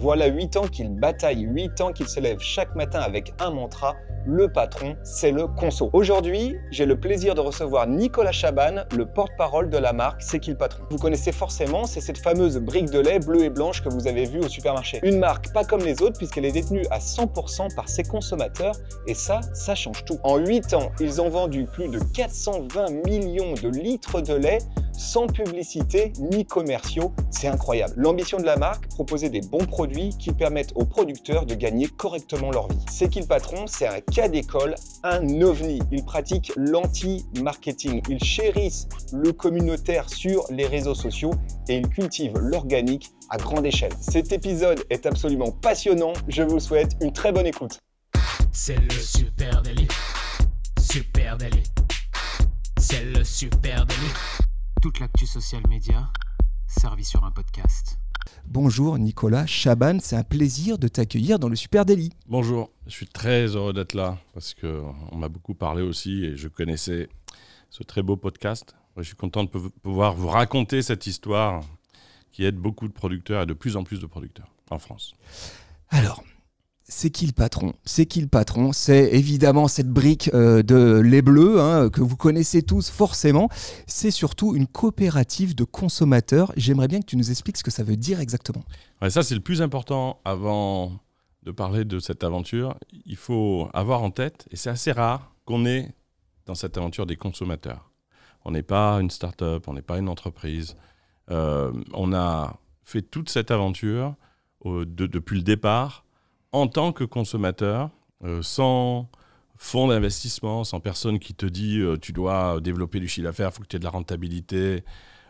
Voilà 8 ans qu'il bataille, 8 ans qu'il se lève chaque matin avec un mantra, le patron, c'est le conso. Aujourd'hui, j'ai le plaisir de recevoir Nicolas Chaban, le porte-parole de la marque C'est qui le patron. Vous connaissez forcément, c'est cette fameuse brique de lait bleue et blanche que vous avez vue au supermarché. Une marque pas comme les autres puisqu'elle est détenue à 100% par ses consommateurs et ça change tout. En 8 ans, ils ont vendu plus de 420 millions de litres de lait sans publicité ni commerciaux, c'est incroyable. L'ambition de la marque, proposer des bons produits qui permettent aux producteurs de gagner correctement leur vie. C'est qui le patron? C'est un cas d'école, un ovni. Ils pratiquent l'anti-marketing, ils chérissent le communautaire sur les réseaux sociaux et ils cultivent l'organique à grande échelle. Cet épisode est absolument passionnant, je vous souhaite une très bonne écoute. C'est le super délit, super délit, c'est le super délit. Toute l'actu social média servie sur un podcast. Bonjour Nicolas Chaban, c'est un plaisir de t'accueillir dans le Super Délit. Bonjour, je suis très heureux d'être là parce qu'on m'a beaucoup parlé aussi et je connaissais ce très beau podcast. Je suis content de pouvoir vous raconter cette histoire qui aide beaucoup de producteurs et de plus en plus de producteurs en France. Alors, c'est qui le patron? C'est qui le patron? C'est évidemment cette brique de lait bleu que vous connaissez tous forcément. C'est surtout une coopérative de consommateurs. J'aimerais bien que tu nous expliques ce que ça veut dire exactement. Ouais, ça, c'est le plus important avant de parler de cette aventure. Il faut avoir en tête, et c'est assez rare, qu'on est dans cette aventure des consommateurs. On n'est pas une start-up, on n'est pas une entreprise. On a fait toute cette aventure depuis le départ en tant que consommateur, sans fonds d'investissement, sans personne qui te dit tu dois développer du chiffre d'affaires, il faut que tu aies de la rentabilité.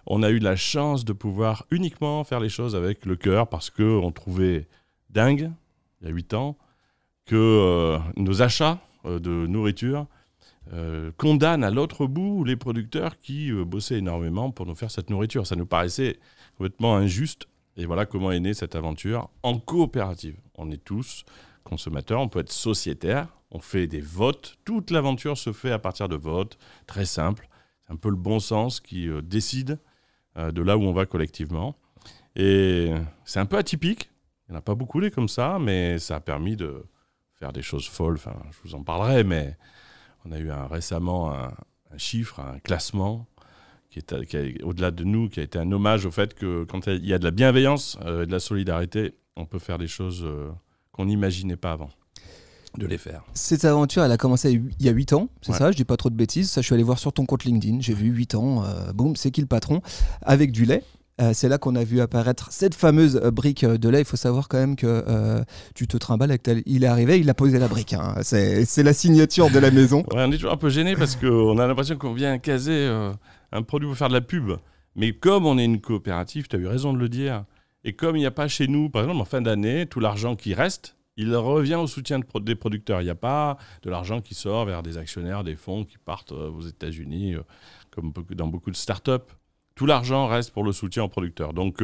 On a eu la chance de pouvoir uniquement faire les choses avec le cœur parce qu'on trouvait dingue, il y a 8 ans, que nos achats de nourriture condamnent à l'autre bout les producteurs qui bossaient énormément pour nous faire cette nourriture. Ça nous paraissait complètement injuste. Et voilà comment est née cette aventure en coopérative. On est tous consommateurs, on peut être sociétaire, on fait des votes. Toute l'aventure se fait à partir de votes, très simple. C'est un peu le bon sens qui décide de là où on va collectivement. Et c'est un peu atypique. Il n'y en a pas beaucoup des comme ça, mais ça a permis de faire des choses folles. Enfin, je vous en parlerai, mais on a eu récemment un chiffre, un classement qui est au-delà de nous, qui a été un hommage au fait que quand il y a de la bienveillance et de la solidarité, on peut faire des choses qu'on n'imaginait pas avant de les faire. Cette aventure, elle a commencé il y a 8 ans, c'est Ouais. ça? Je dis pas trop de bêtises. Ça, je suis allé voir sur ton compte LinkedIn. J'ai vu 8 ans, boum, c'est qui le patron? Avec du lait. C'est là qu'on a vu apparaître cette fameuse brique de lait. Il faut savoir quand même que tu te trimbales avec il est arrivé, il a posé la brique. C'est la signature de la maison. Ouais, on est toujours un peu gêné parce qu'on a l'impression qu'on vient caser un produit pour faire de la pub. Mais comme on est une coopérative, tu as eu raison de le dire, et comme il n'y a pas chez nous, par exemple en fin d'année, tout l'argent qui reste, il revient au soutien des producteurs. Il n'y a pas de l'argent qui sort vers des actionnaires, des fonds qui partent aux États-Unis, comme dans beaucoup de startups. Tout l'argent reste pour le soutien aux producteurs. Donc,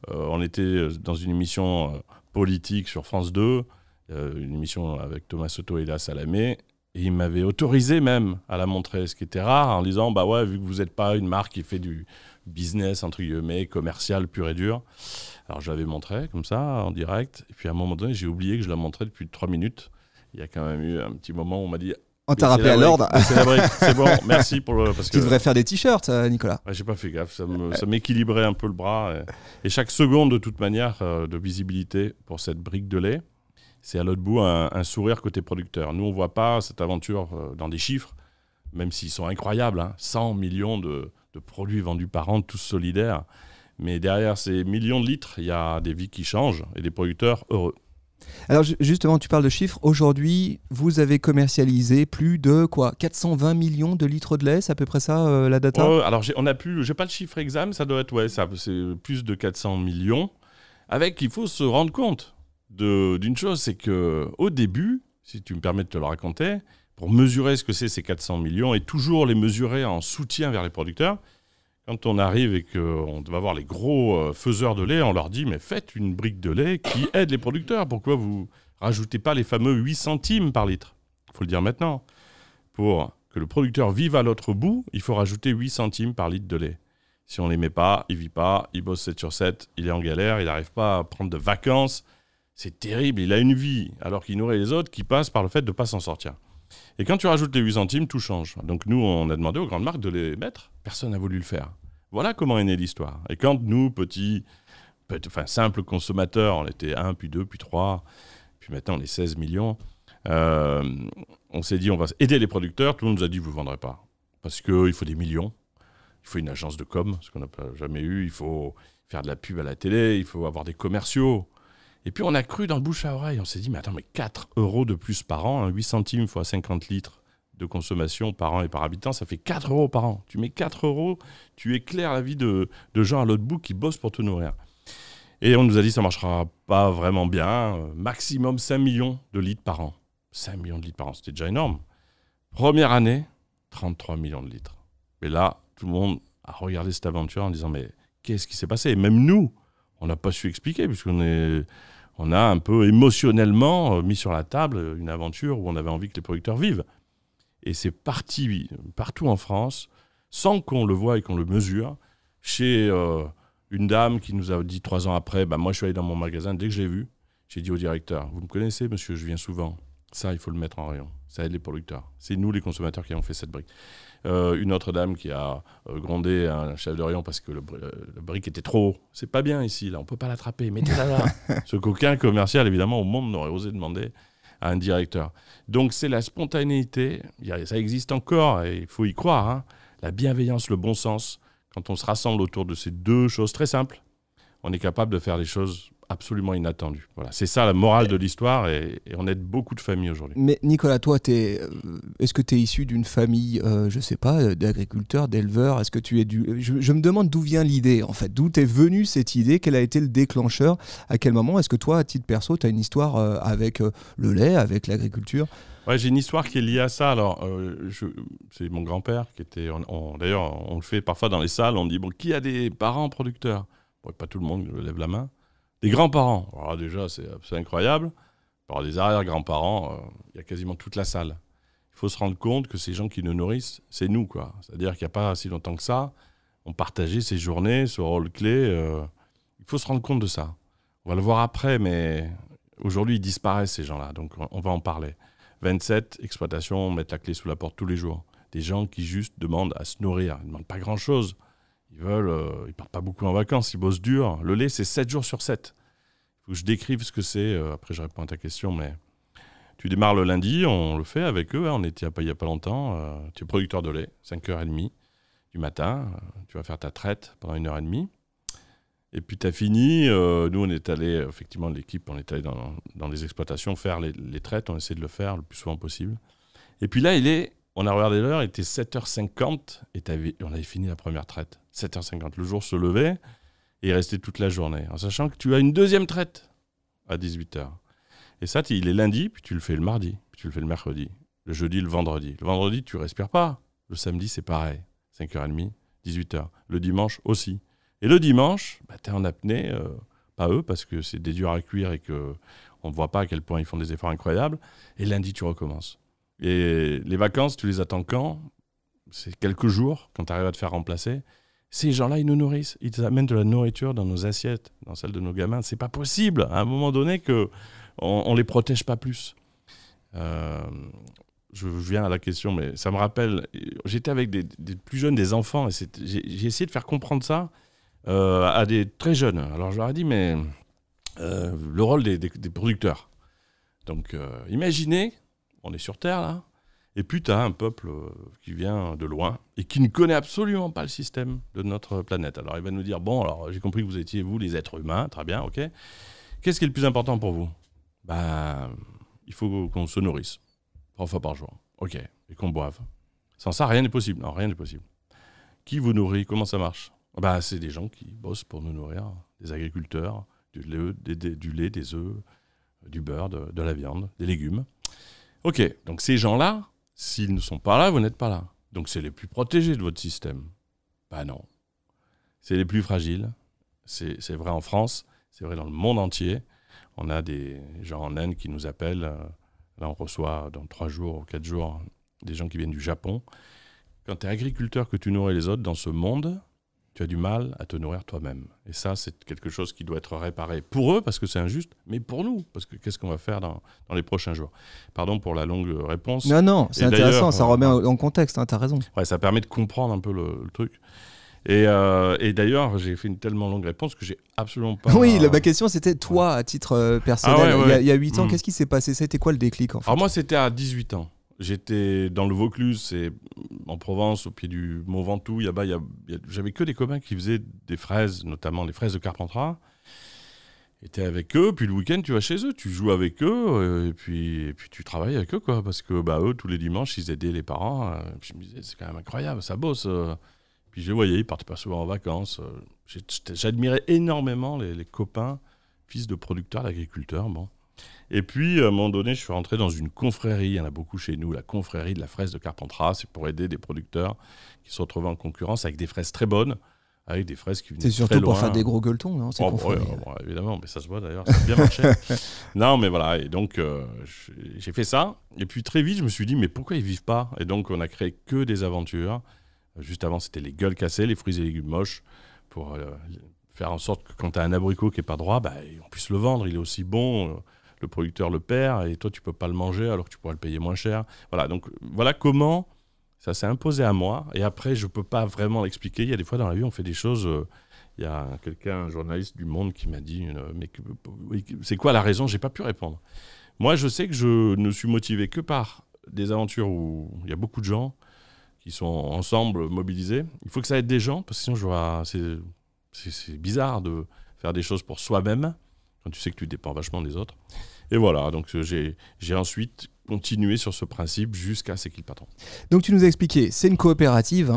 on était dans une émission politique sur France 2, une émission avec Thomas Soto et Léa Salamé, et il m'avait autorisé même à la montrer, ce qui était rare, en disant, bah ouais, vu que vous n'êtes pas une marque qui fait du business, entre guillemets, commercial pur et dur. Alors, je l'avais montré comme ça, en direct, et puis à un moment donné, j'ai oublié que je la montrais depuis 3 minutes. Il y a quand même eu un petit moment où on m'a dit... On t'a rappelé à l'ordre. C'est la brique, c'est bon, merci pour le... Parce Tu devrais faire des t-shirts, Nicolas. Ouais, j'ai pas fait gaffe, ça m'équilibrait un peu le bras. Et chaque seconde, de toute manière, de visibilité pour cette brique de lait, c'est à l'autre bout un sourire côté producteur. Nous, on voit pas cette aventure dans des chiffres, même s'ils sont incroyables. 100 millions de produits vendus par an, tous solidaires. Mais derrière ces millions de litres, il y a des vies qui changent et des producteurs heureux. Alors justement, tu parles de chiffres. Aujourd'hui, vous avez commercialisé plus de 420 millions de litres de lait, c'est à peu près ça la data? Alors j'ai pas le chiffre exact, mais ça doit être c'est plus de 400 millions. Avec, il faut se rendre compte d'une chose, c'est que au début, si tu me permets de te le raconter, pour mesurer ce que c'est ces 400 millions et toujours les mesurer en soutien vers les producteurs. Quand on arrive et qu'on va voir les gros faiseurs de lait, on leur dit « mais faites une brique de lait qui aide les producteurs. Pourquoi vous rajoutez pas les fameux 8 centimes par litre ?» Il faut le dire maintenant. Pour que le producteur vive à l'autre bout, il faut rajouter 8 centimes par litre de lait. Si on ne les met pas, il ne vit pas, il bosse 7 sur 7, il est en galère, il n'arrive pas à prendre de vacances. C'est terrible, il a une vie, alors qu'il nourrit les autres qui passent par le fait de ne pas s'en sortir. Et quand tu rajoutes les 8 centimes, tout change. Donc nous, on a demandé aux grandes marques de les mettre. Personne n'a voulu le faire. Voilà comment est née l'histoire. Et quand nous, simples consommateurs, on était 1, puis 2, puis 3, puis maintenant on est 16 millions, on s'est dit on va aider les producteurs. Tout le monde nous a dit vous ne vendrez pas. Parce qu'il faut des millions, il faut une agence de com, ce qu'on n'a jamais eu, il faut faire de la pub à la télé, il faut avoir des commerciaux. Et puis on a cru dans le bouche à oreille, on s'est dit mais attends, mais 4 € de plus par an, 8 centimes fois 50 litres de consommation par an et par habitant, ça fait 4 € par an. Tu mets 4 €, tu éclaires la vie de gens à l'autre bout qui bossent pour te nourrir. Et on nous a dit ça ne marchera pas vraiment bien, maximum 5 millions de litres par an. 5 millions de litres par an, c'était déjà énorme. Première année, 33 millions de litres. Et là, tout le monde a regardé cette aventure en disant mais qu'est-ce qui s'est passé? Et même nous, on n'a pas su expliquer puisqu'on a un peu émotionnellement mis sur la table une aventure où on avait envie que les producteurs vivent. Et c'est parti partout en France, sans qu'on le voie et qu'on le mesure, chez une dame qui nous a dit 3 ans après, moi je suis allé dans mon magasin, dès que j'ai vu, j'ai dit au directeur, vous me connaissez monsieur, je viens souvent, ça il faut le mettre en rayon, ça aide les producteurs. C'est nous les consommateurs qui avons fait cette brique. Une autre dame qui a grondé un chef de rayon parce que le brique était trop haut. C'est pas bien ici, là, on peut pas l'attraper, mettez-la là. Ce qu'aucun commercial, évidemment, au monde n'aurait osé demander à un directeur. Donc c'est la spontanéité, ça existe encore et il faut y croire, hein. La bienveillance, le bon sens. Quand on se rassemble autour de ces deux choses très simples, on est capable de faire des choses absolument inattendues. Voilà, c'est ça la morale de l'histoire et on aide beaucoup de familles aujourd'hui. Mais Nicolas, toi, est-ce que tu es issu d'une famille, je ne sais pas, d'agriculteurs, d'éleveurs? Est-ce que tu es je me demande d'où vient l'idée, en fait. D'où t'es venue cette idée? Quel a été le déclencheur? À quel moment? Est-ce que toi, à titre perso, tu as une histoire avec le lait, avec l'agriculture? Ouais, j'ai une histoire qui est liée à ça. Alors, c'est mon grand-père qui était... D'ailleurs, on le fait parfois dans les salles. On dit, bon, qui a des parents producteurs? Bon, pas tout le monde lève la main. Des grands-parents. Alors déjà, c'est incroyable. Alors, des arrière-grands-parents, il y a quasiment toute la salle. Il faut se rendre compte que ces gens qui nous nourrissent, c'est nous, quoi. C'est-à-dire qu'il n'y a pas si longtemps que ça, on partageait ces journées, ce rôle clé. Il faut se rendre compte de ça. On va le voir après, mais aujourd'hui, ils disparaissent, ces gens-là. Donc, on va en parler. 27 exploitations mettent la clé sous la porte tous les jours. Des gens qui juste demandent à se nourrir. Ils ne demandent pas grand-chose. Ils partent pas beaucoup en vacances, ils bossent dur. Le lait, c'est 7 jours sur 7. Il faut que je décrive ce que c'est. Après, je réponds à ta question, mais tu démarres le lundi, on le fait avec eux. On était il n'y a pas longtemps. Tu es producteur de lait, 5h30 du matin. Tu vas faire ta traite pendant 1h30. Et puis, tu as fini. Nous, on est allé, effectivement, l'équipe, on est allé dans les exploitations faire les traites. On essaie de le faire le plus souvent possible. Et puis là, on a regardé l'heure, il était 7h50 et on avait fini la première traite. 7h50, le jour se levait et il restait toute la journée. En sachant que tu as une deuxième traite à 18h. Et ça, il est lundi, puis tu le fais le mardi, puis tu le fais le mercredi, le jeudi, le vendredi. Le vendredi, tu respires pas. Le samedi, c'est pareil. 5h30, 18h. Le dimanche aussi. Et le dimanche, tu es en apnée, pas eux, parce que c'est des durs à cuire et qu'on ne voit pas à quel point ils font des efforts incroyables. Et lundi, tu recommences. Et les vacances, tu les attends quand? C'est quelques jours, quand tu arrives à te faire remplacer. Ces gens-là, ils nous nourrissent. Ils amènent de la nourriture dans nos assiettes, dans celles de nos gamins. C'est pas possible, à un moment donné, qu'on ne les protège pas plus. Je viens à la question, mais ça me rappelle... J'étais avec des plus jeunes, des enfants, et j'ai essayé de faire comprendre ça à des très jeunes. Alors, je leur ai dit, mais le rôle des producteurs. Donc, imaginez... On est sur Terre, là. Et puis, tu as un peuple qui vient de loin et qui ne connaît absolument pas le système de notre planète. Alors, il va nous dire, bon, alors, j'ai compris que vous étiez, vous, les êtres humains. Très bien, OK. Qu'est-ce qui est le plus important pour vous? Il faut qu'on se nourrisse 3 fois par jour. OK. Et qu'on boive. Sans ça, rien n'est possible. Non, rien n'est possible. Qui vous nourrit? Comment ça marche? C'est des gens qui bossent pour nous nourrir. Des agriculteurs, du lait, des œufs, du beurre, de la viande, des légumes. Ok, donc ces gens-là, s'ils ne sont pas là, vous n'êtes pas là. Donc c'est les plus protégés de votre système. Non. C'est les plus fragiles. C'est vrai en France, c'est vrai dans le monde entier. On a des gens en Inde qui nous appellent. Là, on reçoit dans 3 jours ou 4 jours des gens qui viennent du Japon. Quand tu es agriculteur, que tu nourris les autres dans ce monde, tu as du mal à te nourrir toi-même. Et ça, c'est quelque chose qui doit être réparé pour eux, parce que c'est injuste, mais pour nous, parce que qu'est-ce qu'on va faire dans les prochains jours? Pardon pour la longue réponse. Non, c'est intéressant, ça remet en contexte, hein, tu as raison. Ouais, ça permet de comprendre un peu le truc. Et d'ailleurs, j'ai fait une tellement longue réponse que j'ai absolument pas... Oui, ma question, c'était toi, à titre personnel. Il y a 8 ans, qu'est-ce qui s'est passé? C'était quoi le déclic, en fait? Alors moi, c'était à 18 ans. J'étais dans le Vaucluse, c'est en Provence, au pied du Mont Ventoux. J'avais que des copains qui faisaient des fraises, notamment les fraises de Carpentras. J'étais avec eux, puis le week-end, tu vas chez eux, tu joues avec eux, et puis tu travailles avec eux, quoi. Parce que eux, tous les dimanches, ils aidaient les parents. Puis je me disais, c'est quand même incroyable, ça bosse. Puis je les voyais, ils partaient pas souvent en vacances. J'admirais énormément les copains, fils de producteurs, d'agriculteurs, bon. Et puis, à un moment donné, je suis rentré dans une confrérie, il y en a beaucoup chez nous, la confrérie de la fraise de Carpentras, c'est pour aider des producteurs qui se retrouvaient en concurrence avec des fraises très bonnes, avec des fraises qui venaient très loin. C'est surtout pour faire des gros gueuletons, non? Évidemment, mais ça se voit d'ailleurs, ça a bien marché. Non, mais voilà, et donc j'ai fait ça, et puis très vite, je me suis dit, mais pourquoi ils vivent pas? Et donc, on a créé que des aventures. Juste avant, c'était les gueules cassées, les fruits et légumes moches, pour faire en sorte que quand tu as un abricot qui n'est pas droit, on puisse le vendre, il est aussi bon, le producteur le perd, et toi, tu ne peux pas le manger alors que tu pourrais le payer moins cher. Voilà, donc voilà comment ça s'est imposé à moi, et après, je ne peux pas vraiment l'expliquer. Il y a des fois dans la vie, on fait des choses... Il y a un journaliste du Monde qui m'a dit mais c'est quoi la raison? Je n'ai pas pu répondre. Moi, je sais que je ne suis motivé que par des aventures où il y a beaucoup de gens qui sont ensemble mobilisés. Il faut que ça aide des gens, parce que sinon, c'est bizarre de faire des choses pour soi-même, quand tu sais que tu dépends vachement des autres. Et voilà, donc j'ai ensuite continué sur ce principe jusqu'à C'est qui le patron. Donc tu nous as expliqué, c'est une coopérative,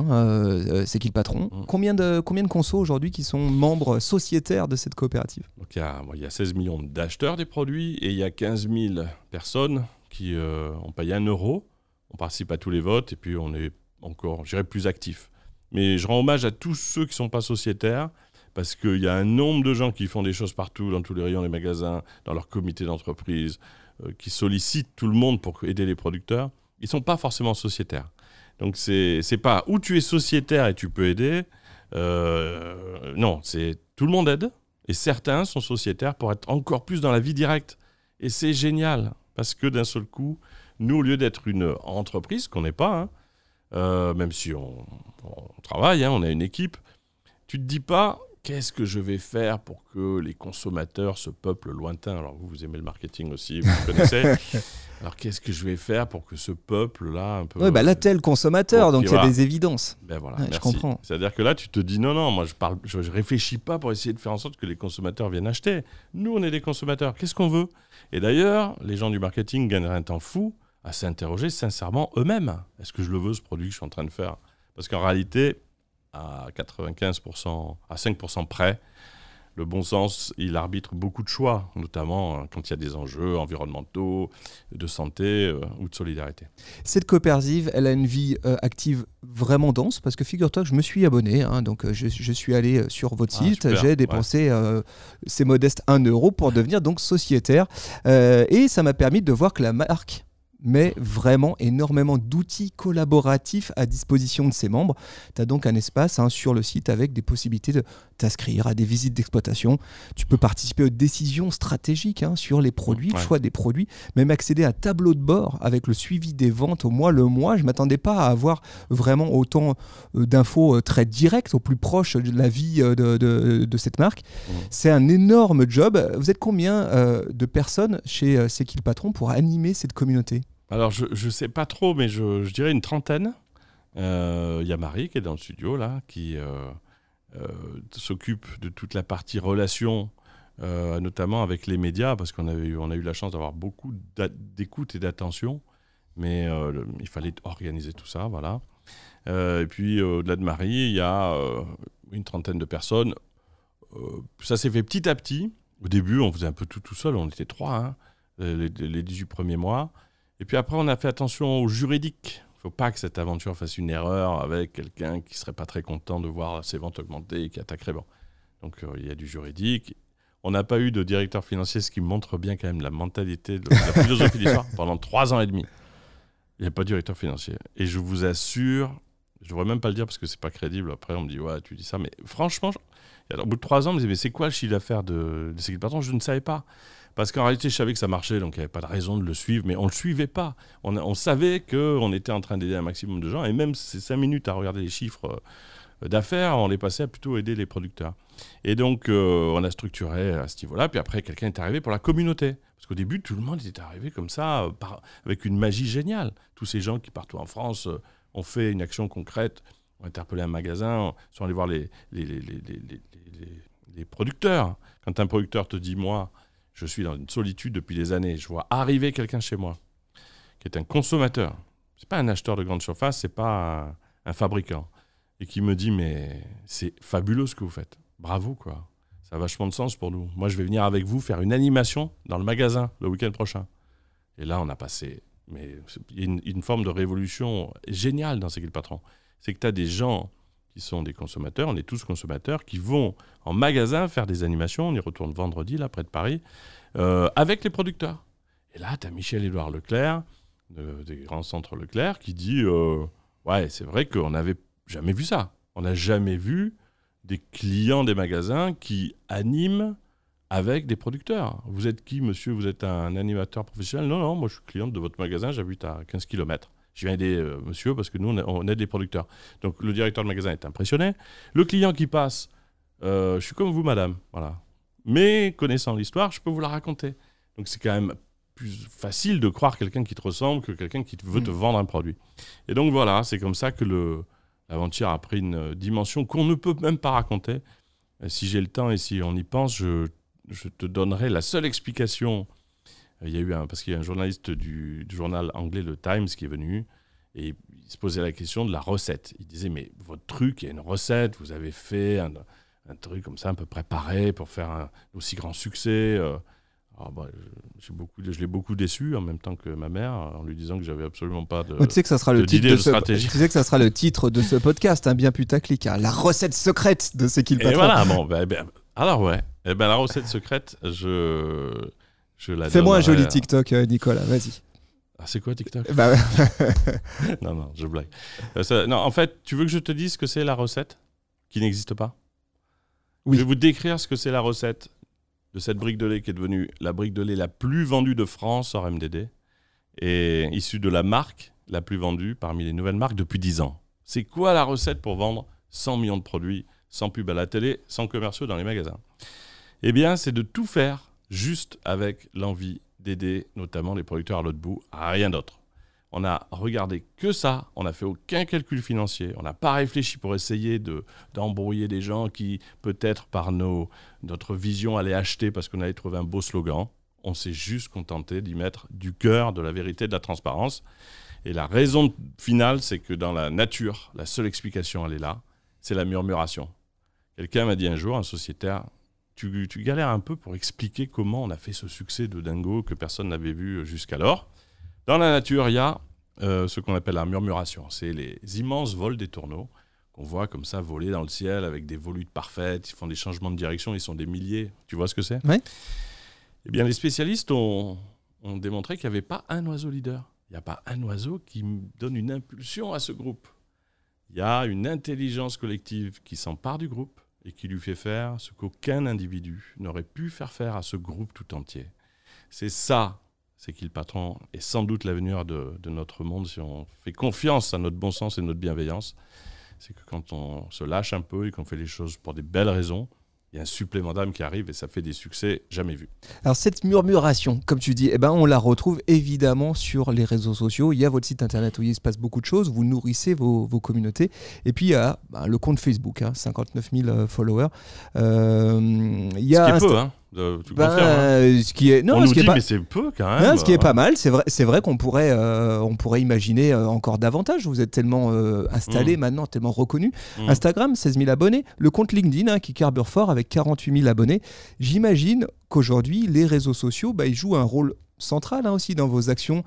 C'est qui le patron. Combien de consos aujourd'hui qui sont membres sociétaires de cette coopérative? Donc, il y a 16 millions d'acheteurs des produits, et il y a 15 000 personnes qui ont payé 1 €. On participe à tous les votes, et puis on est encore, je dirais, plus actif. Mais je rends hommage à tous ceux qui ne sont pas sociétaires, parce qu'il y a un nombre de gens qui font des choses partout, dans tous les rayons des magasins, dans leur comité d'entreprise, qui sollicitent tout le monde pour aider les producteurs. Ils ne sont pas forcément sociétaires. Donc, c'est pas où tu es sociétaire et tu peux aider. Non, c'est tout le monde aide. Et certains sont sociétaires pour être encore plus dans la vie directe. Et c'est génial, parce que d'un seul coup, nous, au lieu d'être une entreprise, qu'on n'est pas, même si on travaille, on a une équipe, tu ne te dis pas qu'est-ce que je vais faire pour que les consommateurs, ce peuple lointain, alors vous aimez le marketing aussi, vous le connaissez, alors qu'est-ce que je vais faire pour que ce peuple-là un peu... Oui, là, t'es le consommateur, donc il y a des évidences. Voilà, je comprends. C'est-à-dire que là, tu te dis, non, moi je réfléchis pas pour essayer de faire en sorte que les consommateurs viennent acheter. Nous, on est des consommateurs, qu'est-ce qu'on veut? Et d'ailleurs, les gens du marketing gagneraient un temps fou à s'interroger sincèrement eux-mêmes. Est-ce que je le veux, ce produit que je suis en train de faire? Parce qu'en réalité, à 95%, à 5% près, le bon sens, il arbitre beaucoup de choix, notamment quand il y a des enjeux environnementaux, de santé ou de solidarité. Cette coopérative, elle a une vie active vraiment dense, parce que figure-toi que je me suis abonné, donc je suis allé sur votre site, super, j'ai dépensé ces modestes 1 € pour devenir donc sociétaire, et ça m'a permis de voir que la marque met vraiment énormément d'outils collaboratifs à disposition de ses membres. Tu as donc un espace sur le site avec des possibilités de t'inscrire à des visites d'exploitation. Tu peux participer aux décisions stratégiques sur les produits, le choix des produits, même accéder à un tableau de bord avec le suivi des ventes au mois le mois. Je ne m'attendais pas à avoir vraiment autant d'infos très directes, au plus proche de la vie de cette marque. C'est un énorme job. Vous êtes combien de personnes chez C'est qui le patron pour animer cette communauté? Alors, je ne sais pas trop, mais je dirais une trentaine. Y a Marie qui est dans le studio, là, qui s'occupe de toute la partie relations, notamment avec les médias, parce qu'on a eu la chance d'avoir beaucoup d'écoute et d'attention, mais il fallait organiser tout ça, voilà. Et puis, au-delà de Marie, il y a une trentaine de personnes. Ça s'est fait petit à petit. Au début, on faisait un peu tout seul, on était 3, les 18 premiers mois. Et puis après, on a fait attention au juridique. Il ne faut pas que cette aventure fasse une erreur avec quelqu'un qui ne serait pas très content de voir ses ventes augmenter et qui attaquerait. Bon. Donc, il y a du juridique. On n'a pas eu de directeur financier, ce qui montre bien quand même la mentalité, la philosophie d'histoire. Pendant 3 ans et demi, il n'y a pas de directeur financier. Et je vous assure, Je devrais même pas le dire parce que c'est pas crédible. Après, on me dit, ouais, tu dis ça. Mais franchement, au bout de 3 ans, on me disait, mais c'est quoi le chiffre d'affaires de C'est qui le patron ? Je ne savais pas. Parce qu'en réalité, je savais que ça marchait, donc il n'y avait pas de raison de le suivre. Mais on ne le suivait pas. On savait qu'on était en train d'aider un maximum de gens. Et même ces 5 minutes à regarder les chiffres d'affaires, on les passait à plutôt aider les producteurs. Et donc, on a structuré à ce niveau-là. Puis après, quelqu'un est arrivé pour la communauté. Parce qu'au début, tout le monde était arrivé comme ça, avec une magie géniale. Tous ces gens qui, partout en France, ont fait une action concrète, ont interpellé un magasin, sont allés voir les producteurs. Quand un producteur te dit, moi, je suis dans une solitude depuis des années, je vois arriver quelqu'un chez moi, qui est un consommateur. Ce n'est pas un acheteur de grande surface, ce n'est pas un fabricant. Et qui me dit, mais c'est fabuleux ce que vous faites. Bravo, quoi. Ça a vachement de sens pour nous. Moi, je vais venir avec vous faire une animation dans le magasin le week-end prochain. Et là, on a passé... Mais il y a une forme de révolution géniale dans C'est qui le patron. C'est que tu as des gens qui sont des consommateurs, on est tous consommateurs, qui vont en magasin faire des animations. On y retourne vendredi, là, près de Paris, avec les producteurs. Et là, tu as Michel-Édouard Leclerc, des grands centres Leclerc, qui dit ouais, c'est vrai qu'on n'avait jamais vu ça. On n'a jamais vu des clients des magasins qui animent avec des producteurs. Vous êtes qui, monsieur ? Vous êtes un animateur professionnel ? Non, moi je suis cliente de votre magasin, j'habite à 15 km. Je viens aider monsieur parce que nous on aide des producteurs. Donc le directeur de magasin est impressionné. Le client qui passe, je suis comme vous madame, voilà. Mais connaissant l'histoire, je peux vous la raconter. Donc c'est quand même plus facile de croire quelqu'un qui te ressemble que quelqu'un qui veut te vendre un produit. Et donc voilà, c'est comme ça que l'aventure a pris une dimension qu'on ne peut même pas raconter. Si j'ai le temps et si on y pense, je te donnerai la seule explication. Il y a eu parce qu'il y a un journaliste du journal anglais, le Times, qui est venu et il se posait la question de la recette. Il disait, mais votre truc, il y a une recette, vous avez fait un truc comme ça, un peu préparé pour faire un aussi grand succès. Je l'ai beaucoup déçu en même temps que ma mère en lui disant que j'avais absolument pas de tu sais que ça sera le titre de stratégie. Tu sais que ça sera le titre de ce podcast, hein, bien putaclic, hein, la recette secrète de C'est qui le patron. Et voilà, bon, alors ouais, la recette secrète, je la Fais-moi un donnerai... joli TikTok, Nicolas, vas-y. Ah, c'est quoi TikTok ? Bah... Non, je blague. Non, en fait, tu veux que je te dise ce que c'est la recette qui n'existe pas ? Oui. Je vais vous décrire ce que c'est la recette de cette brique de lait qui est devenue la brique de lait la plus vendue de France hors MDD et issue de la marque la plus vendue parmi les nouvelles marques depuis 10 ans. C'est quoi la recette pour vendre 100 millions de produits sans pub à la télé, sans commerciaux dans les magasins ? Eh bien, c'est de tout faire juste avec l'envie d'aider notamment les producteurs à l'autre bout, rien d'autre. On n'a regardé que ça, on n'a fait aucun calcul financier, on n'a pas réfléchi pour essayer d'embrouiller des gens qui, peut-être par notre vision, allaient acheter parce qu'on allait trouver un beau slogan. On s'est juste contenté d'y mettre du cœur, de la vérité, de la transparence. Et la raison finale, c'est que dans la nature, la seule explication, elle est là, c'est la murmuration. Quelqu'un m'a dit un jour, un sociétaire, tu galères un peu pour expliquer comment on a fait ce succès de dingo que personne n'avait vu jusqu'alors. Dans la nature, il y a ce qu'on appelle la murmuration. C'est les immenses vols des tourneaux qu'on voit comme ça voler dans le ciel avec des volutes parfaites. Ils font des changements de direction, ils sont des milliers. Tu vois ce que c'est ? Oui. Eh bien, les spécialistes ont démontré qu'il n'y avait pas un oiseau leader. Il n'y a pas un oiseau qui donne une impulsion à ce groupe. Il y a une intelligence collective qui s'empare du groupe et qui lui fait faire ce qu'aucun individu n'aurait pu faire à ce groupe tout entier. C'est ça, c'est qui le patron, et sans doute l'avenir de notre monde, si on fait confiance à notre bon sens et notre bienveillance. C'est que quand on se lâche un peu et qu'on fait les choses pour des belles raisons, il y a un supplément d'âme qui arrive et ça fait des succès jamais vus. Alors cette murmuration, comme tu dis, on la retrouve évidemment sur les réseaux sociaux. Il y a votre site internet où il se passe beaucoup de choses, vous nourrissez vos communautés. Et puis il y a le compte Facebook, 59 000 followers. Il y a ce qui est peu, hein. Tu confirmes, hein. Ce qui est, non, on nous ce qui dit, est pas... mais c'est peu quand même. Non, ce qui est pas mal, c'est vrai qu'on pourrait imaginer encore davantage. Vous êtes tellement installé maintenant, tellement reconnu. Instagram, 16 000 abonnés. Le compte LinkedIn qui carbure fort avec 48 000 abonnés. J'imagine qu'aujourd'hui, les réseaux sociaux, ils jouent un rôle central aussi dans vos actions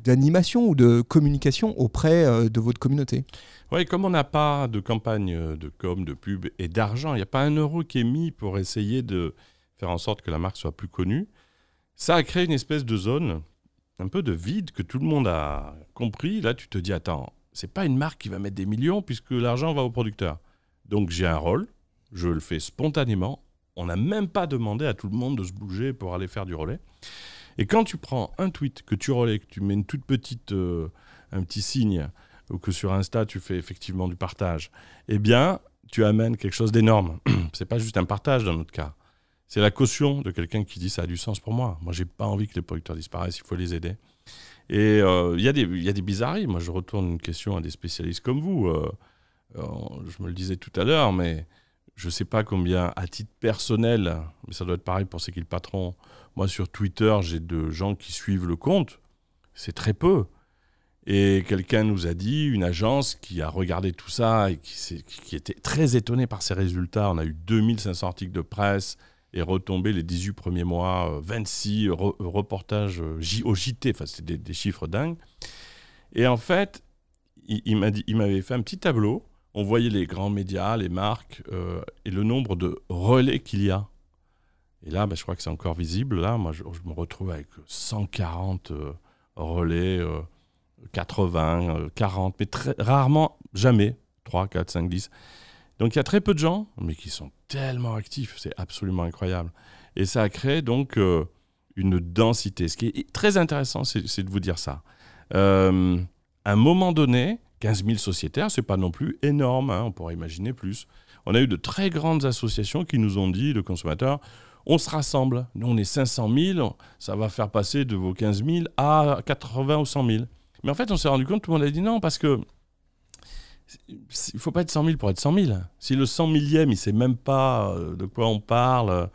d'animation ou de communication auprès de votre communauté. Oui, comme on n'a pas de campagne de com, de pub et d'argent, il n'y a pas €1 qui est mis pour essayer de faire en sorte que la marque soit plus connue. Ça a créé une espèce de zone, un peu de vide que tout le monde a compris. Là, tu te dis, attends, c'est pas une marque qui va mettre des millions puisque l'argent va au producteur. Donc j'ai un rôle, je le fais spontanément. On n'a même pas demandé à tout le monde de se bouger pour aller faire du relais. Et quand tu prends un tweet que tu relais, que tu mets une toute petite, un petit signe, ou que sur Insta tu fais effectivement du partage, eh bien tu amènes quelque chose d'énorme. C'est pas juste un partage dans notre cas. C'est la caution de quelqu'un qui dit ça a du sens pour moi. Moi, j'ai pas envie que les producteurs disparaissent, il faut les aider. Et il y a des bizarreries. Moi, je retourne une question à des spécialistes comme vous. Je me le disais tout à l'heure, mais je ne sais pas combien, à titre personnel, mais ça doit être pareil pour C'est qui le patron. Moi, sur Twitter, j'ai de gens qui suivent le compte. C'est très peu. Et quelqu'un nous a dit, une agence qui a regardé tout ça et qui était très étonnée par ces résultats. On a eu 2500 articles de presse et retombé les 18 premiers mois, 26 reportages au JT. Enfin, c'était des chiffres dingues. Et en fait, il m'avait fait un petit tableau. On voyait les grands médias, les marques et le nombre de relais qu'il y a. Et là, je crois que c'est encore visible. Là, moi, je me retrouve avec 140 relais, 80, 40, mais très rarement, jamais 3, 4, 5, 10. Donc, il y a très peu de gens, mais qui sont tellement actifs. C'est absolument incroyable. Et ça a créé donc une densité. Ce qui est très intéressant, c'est de vous dire ça. À un moment donné, 15 000 sociétaires, ce n'est pas non plus énorme, hein, on pourrait imaginer plus. On a eu de très grandes associations qui nous ont dit, le consommateur, on se rassemble. Nous, on est 500 000, ça va faire passer de vos 15 000 à 80 ou 100 000. Mais en fait, on s'est rendu compte, tout le monde a dit non, parce que il ne faut pas être 100 000 pour être 100 000. Si le 100 millième, il ne sait même pas de quoi on parle,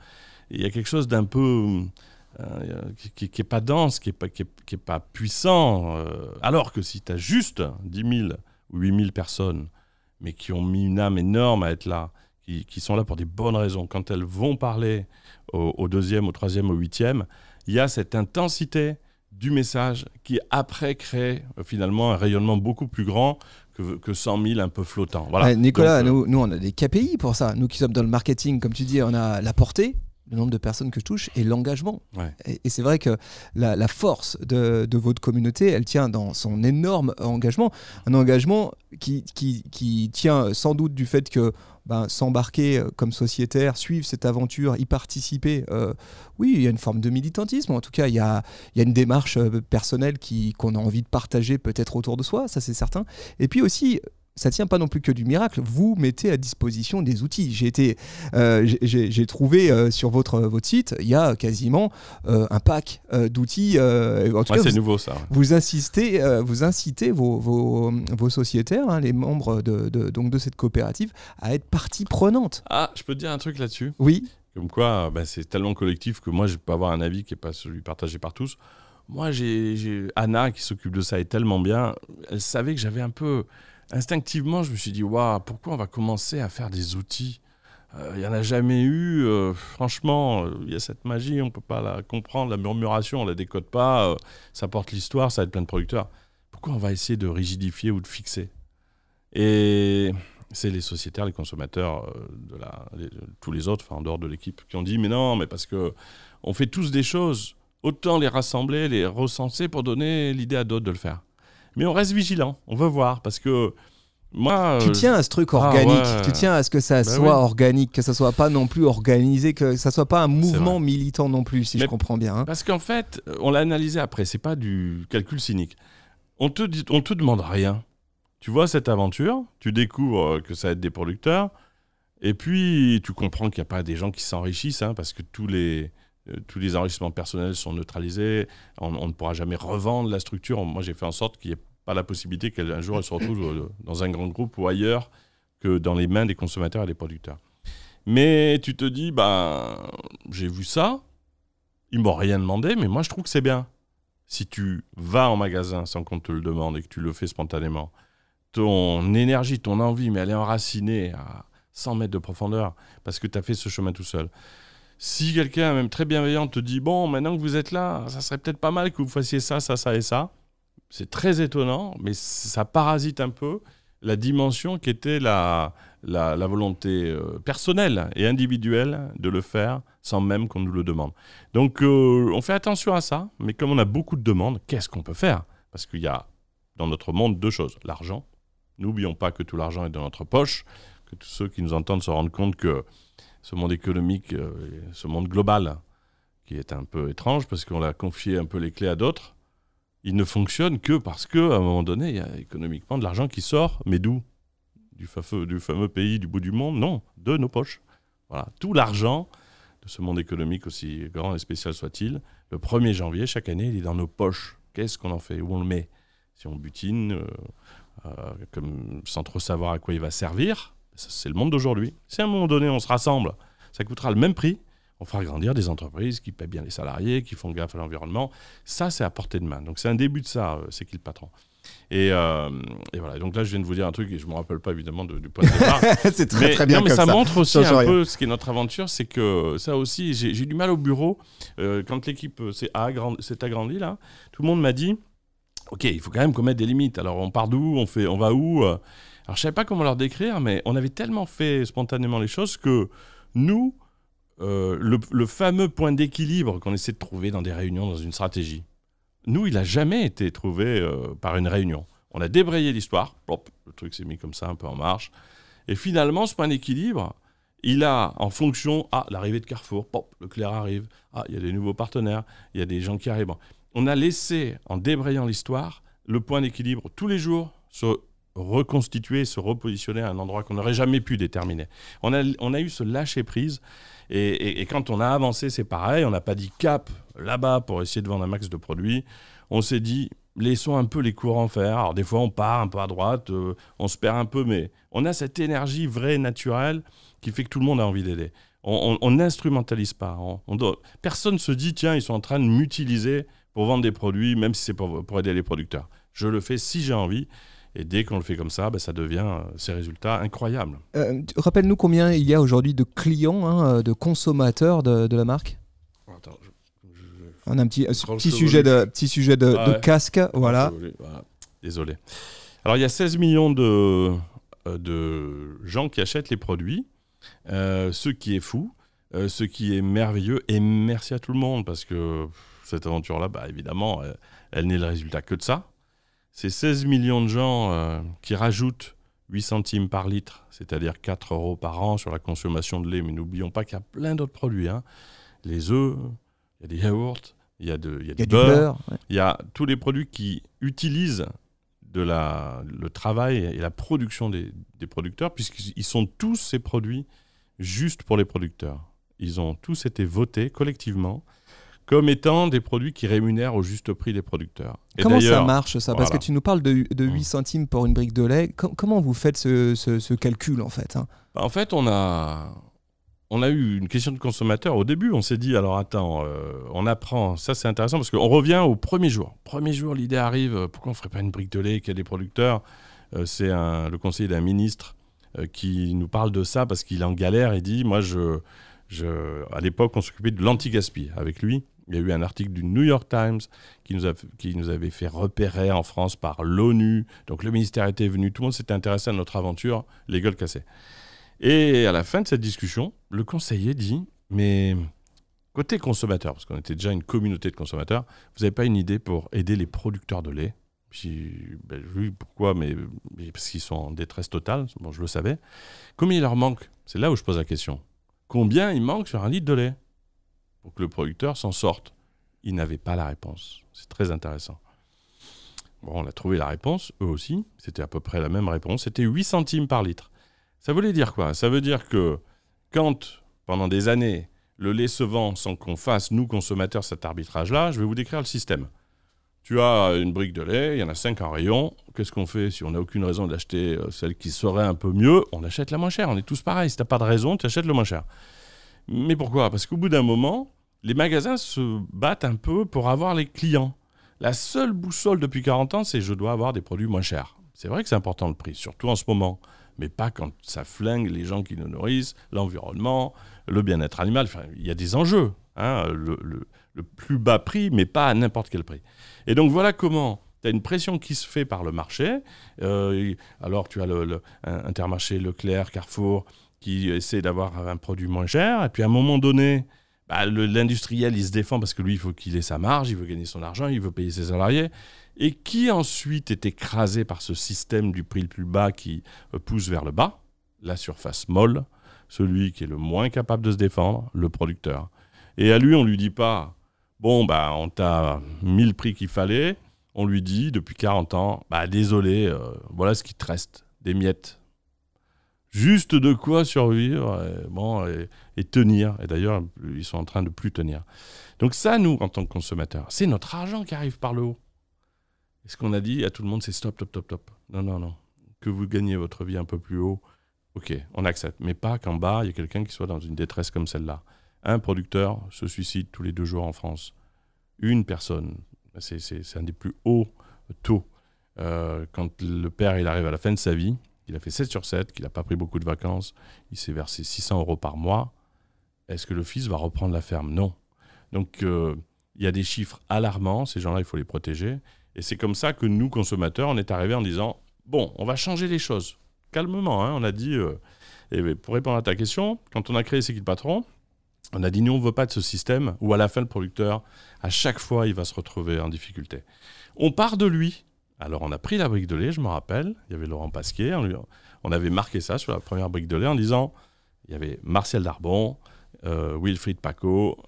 il y a quelque chose d'un peu... qui n'est pas dense, qui est pas puissant. Alors que si tu as juste 10 000 ou 8 000 personnes, mais qui ont mis une âme énorme à être là, qui sont là pour des bonnes raisons, quand elles vont parler au deuxième, au troisième, au huitième, il y a cette intensité du message qui après crée finalement un rayonnement beaucoup plus grand que 100 000 un peu flottants. Voilà. Nicolas, donc, nous on a des KPI pour ça. Nous qui sommes dans le marketing, comme tu dis, on a la portée, le nombre de personnes que je touche et l'engagement. Ouais. Et c'est vrai que la force de votre communauté, elle tient dans son énorme engagement. Un engagement qui tient sans doute du fait que s'embarquer comme sociétaire, suivre cette aventure, y participer, oui, il y a une forme de militantisme. En tout cas, il y a une démarche personnelle qu'on a envie de partager peut-être autour de soi, ça c'est certain. Et puis aussi... ça ne tient pas non plus que du miracle. Vous mettez à disposition des outils. J'ai trouvé sur votre site, il y a quasiment un pack d'outils. En tout cas, c'est nouveau ça. Ouais. Vous incitez vos sociétaires, hein, les membres donc de cette coopérative, à être partie prenante. Ah, je peux te dire un truc là-dessus ? Oui. Comme quoi, c'est tellement collectif que moi, je peux avoir un avis qui n'est pas celui partagé par tous. Moi, j'ai Anna qui s'occupe de ça et tellement bien. Elle savait que j'avais un peu... Instinctivement, je me suis dit, waouh, pourquoi on va commencer à faire des outils ? Il n'y en a jamais eu. Franchement, il y a cette magie, on ne peut pas la comprendre. La murmuration, on ne la décode pas. Ça porte l'histoire, ça va être plein de producteurs. Pourquoi on va essayer de rigidifier ou de fixer ? Et c'est les sociétaires, les consommateurs, tous les autres, en dehors de l'équipe, qui ont dit, mais non, mais parce qu'on fait tous des choses. Autant les rassembler, les recenser pour donner l'idée à d'autres de le faire. Mais on reste vigilant, on veut voir, parce que moi... Tu tiens à ce truc organique, tu tiens à ce que ça soit organique, que ça ne soit pas non plus organisé, que ça ne soit pas un mouvement militant non plus, si je comprends bien. Hein. Parce qu'en fait, on l'a analysé après, ce n'est pas du calcul cynique. On te demande rien. Tu vois cette aventure, tu découvres que ça va être des producteurs, et puis tu comprends qu'il n'y a pas des gens qui s'enrichissent, hein, parce que tous les enrichissements personnels sont neutralisés, on ne pourra jamais revendre la structure. Moi, j'ai fait en sorte qu'il n'y ait pas la possibilité qu'un jour, elle se retrouve dans un grand groupe ou ailleurs que dans les mains des consommateurs et des producteurs. Mais tu te dis, j'ai vu ça, ils ne m'ont rien demandé, mais moi, je trouve que c'est bien. Si tu vas en magasin sans qu'on te le demande et que tu le fais spontanément, ton énergie, ton envie, mais elle est enracinée à 100 mètres de profondeur parce que tu as fait ce chemin tout seul. Si quelqu'un, même très bienveillant, te dit « Bon, maintenant que vous êtes là, ça serait peut-être pas mal que vous fassiez ça, ça, ça et ça », c'est très étonnant, mais ça parasite un peu la dimension qui était la volonté personnelle et individuelle de le faire sans même qu'on nous le demande. Donc, on fait attention à ça, mais comme on a beaucoup de demandes, qu'est-ce qu'on peut faire ? Parce qu'il y a dans notre monde 2 choses. L'argent. N'oublions pas que tout l'argent est dans notre poche, que tous ceux qui nous entendent se rendent compte que ce monde économique, ce monde global, qui est un peu étrange parce qu'on a confié un peu les clés à d'autres, il ne fonctionne que parce qu'à un moment donné, il y a économiquement de l'argent qui sort. Mais d'où ? Du fameux pays du bout du monde ? Non, de nos poches. Voilà. Tout l'argent de ce monde économique, aussi grand et spécial soit-il, le 1er janvier, chaque année, il est dans nos poches. Qu'est-ce qu'on en fait ? Où on le met ? Si on butine, sans trop savoir à quoi il va servir, ça, c'est le monde d'aujourd'hui. Si à un moment donné, on se rassemble, ça coûtera le même prix, on fera grandir des entreprises qui paient bien les salariés, qui font gaffe à l'environnement. Ça, c'est à portée de main. Donc, c'est un début de ça, c'est qui le patron. Et voilà. Donc là, je viens de vous dire un truc et je ne me rappelle pas évidemment du point de départ. C'est très bien. Non, mais comme ça montre aussi un peu rien. ce qu'est notre aventure. C'est que ça aussi, j'ai du mal au bureau. Quand l'équipe s'est agrandie, là, tout le monde m'a dit OK, il faut quand même qu'on mette des limites. Alors, on part d'où ? On va où ? Alors, je ne savais pas comment leur décrire, mais on avait tellement fait spontanément les choses que nous, le fameux point d'équilibre qu'on essaie de trouver dans des réunions, dans une stratégie, nous, il n'a jamais été trouvé par une réunion. On a débrayé l'histoire, plop, le truc s'est mis comme ça, un peu en marche. Et finalement, ce point d'équilibre, il a, en fonction, l'arrivée de Carrefour, pop, Leclerc arrive, il y a des nouveaux partenaires, il y a des gens qui arrivent. On a laissé, en débrayant l'histoire, le point d'équilibre tous les jours se reconstituer, se repositionner à un endroit qu'on n'aurait jamais pu déterminer. On a eu ce lâcher-prise. Et quand on a avancé, c'est pareil. On n'a pas dit cap là-bas pour essayer de vendre un max de produits. On s'est dit, laissons un peu les courants faire. Alors des fois, on part un peu à droite, on se perd un peu, mais on a cette énergie vraie, naturelle, qui fait que tout le monde a envie d'aider. On n'instrumentalise pas. Personne ne se dit, tiens, ils sont en train de m'utiliser pour vendre des produits, même si c'est pour aider les producteurs. Je le fais si j'ai envie. Et dès qu'on le fait comme ça, ça devient ces résultats incroyables. Rappelle-nous combien il y a aujourd'hui de clients, de consommateurs de la marque. Attends, On a un petit sujet de casque. Voilà. Désolé. Alors, il y a 16 millions de gens qui achètent les produits. Ce qui est fou, ce qui est merveilleux. Et merci à tout le monde parce que cette aventure-là, évidemment, elle n'est le résultat que de ça. C'est 16 millions de gens qui rajoutent 8 centimes par litre, c'est-à-dire 4 € par an sur la consommation de lait. Mais n'oublions pas qu'il y a plein d'autres produits. Les œufs, il y a des yaourts, il y a du beurre. Ouais. Il y a tous les produits qui utilisent le travail et la production des producteurs, puisqu'ils sont tous ces produits juste pour les producteurs. Ils ont tous été votés collectivement comme étant des produits qui rémunèrent au juste prix les producteurs. Comment ça marche, ça ? Parce que tu nous parles de 8 centimes pour une brique de lait. Comment vous faites ce calcul, en fait ? En fait, on a eu une question de consommateur. Au début, on s'est dit, alors attends, on apprend. Ça, c'est intéressant parce qu'on revient au premier jour. Premier jour, l'idée arrive, pourquoi on ne ferait pas une brique de lait qui a des producteurs ? C'est le conseiller d'un ministre qui nous parle de ça parce qu'il est en galère. Il dit, moi, à l'époque, on s'occupait de l'anti-gaspi avec lui. Il y a eu un article du New York Times qui nous avait fait repérer en France par l'ONU. Donc le ministère était venu, tout le monde s'était intéressé à notre aventure, les gueules cassées. Et à la fin de cette discussion, le conseiller dit, mais côté consommateur, parce qu'on était déjà une communauté de consommateurs, vous n'avez pas une idée pour aider les producteurs de lait ? Oui, pourquoi ? Mais parce qu'ils sont en détresse totale, bon, je le savais. Combien il leur manque ? C'est là où je pose la question. Combien il manque sur un litre de lait pour que le producteur s'en sorte ? Ils n'avaient pas la réponse. C'est très intéressant. Bon, on a trouvé la réponse, eux aussi. C'était à peu près la même réponse. C'était 8 centimes par litre. Ça voulait dire quoi ? Ça veut dire que quand, pendant des années, le lait se vend sans qu'on fasse, nous, consommateurs, cet arbitrage-là, je vais vous décrire le système. Tu as une brique de lait, il y en a 5 en rayon. Qu'est-ce qu'on fait si on n'a aucune raison d'acheter celle qui serait un peu mieux ? On achète la moins chère. On est tous pareils. Si tu n'as pas de raison, tu achètes le moins cher. Mais pourquoi ? Parce qu'au bout d'un moment, les magasins se battent un peu pour avoir les clients. La seule boussole depuis 40 ans, c'est je dois avoir des produits moins chers. C'est vrai que c'est important le prix, surtout en ce moment. Mais pas quand ça flingue les gens qui nous nourrissent, l'environnement, le bien-être animal. Enfin, il y a des enjeux. Le plus bas prix, mais pas à n'importe quel prix. Et donc voilà comment tu as une pression qui se fait par le marché. Alors tu as Intermarché, Leclerc, Carrefour qui essaient d'avoir un produit moins cher. Et puis à un moment donné, L'industriel, il se défend parce que lui, il faut qu'il ait sa marge, il veut gagner son argent, il veut payer ses salariés. Et qui ensuite est écrasé par ce système du prix le plus bas qui pousse vers le bas? La surface molle, celui qui est le moins capable de se défendre, le producteur. Et à lui, on ne lui dit pas « Bon, on t'a mis le prix qu'il fallait ». On lui dit, depuis 40 ans, désolé, voilà ce qui te reste, des miettes. Juste de quoi survivre et tenir. Et d'ailleurs, ils sont en train de plus tenir. Donc ça, nous, en tant que consommateurs, c'est notre argent qui arrive par le haut. Et ce qu'on a dit à tout le monde, c'est stop, stop, stop, stop. Non. Que vous gagnez votre vie un peu plus haut, ok, on accepte. Mais pas qu'en bas, il y ait quelqu'un qui soit dans une détresse comme celle-là. Un producteur se suicide tous les 2 jours en France. Une personne, c'est un des plus hauts taux. Quand le père il arrive à la fin de sa vie, il a fait 7 sur 7, qu'il n'a pas pris beaucoup de vacances, il s'est versé 600 € par mois, est-ce que le fils va reprendre la ferme? Non. Donc, il y a des chiffres alarmants, ces gens-là, il faut les protéger. Et c'est comme ça que nous, consommateurs, on est arrivés en disant « Bon, on va changer les choses. » Calmement, on a dit... et pour répondre à ta question, quand on a créé C'est qui le patron, on a dit, nous, on ne veut pas de ce système où à la fin, le producteur, à chaque fois, il va se retrouver en difficulté. On part de lui. Alors, on a pris la brique de lait, je me rappelle. Il y avait Laurent Pasquier. On avait marqué ça sur la première brique de lait en disant, il y avait Martial Darbon, Wilfried Paco,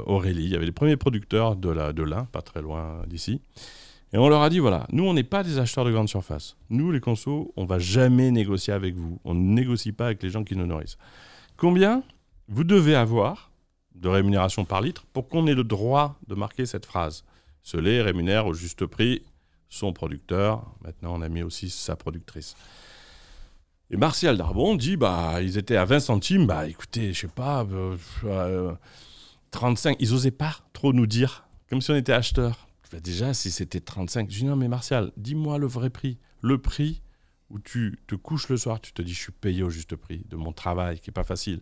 Aurélie. Il y avait les premiers producteurs de l'Ain, pas très loin d'ici. Et on leur a dit, voilà, nous, on n'est pas des acheteurs de grande surface. Nous, les consos, on ne va jamais négocier avec vous. On ne négocie pas avec les gens qui nous nourrissent. Combien vous devez avoir de rémunération par litre pour qu'on ait le droit de marquer cette phrase. Ce lait rémunère au juste prix son producteur. Maintenant, on a mis aussi sa productrice. Et Martial Darbon dit, ils étaient à 20 centimes. Écoutez, je sais pas, 35. Ils n'osaient pas trop nous dire, comme si on était acheteurs. Déjà, si c'était 35. Je dis, non, mais Martial, dis-moi le vrai prix. Le prix où tu te couches le soir, tu te dis, je suis payé au juste prix de mon travail, qui n'est pas facile.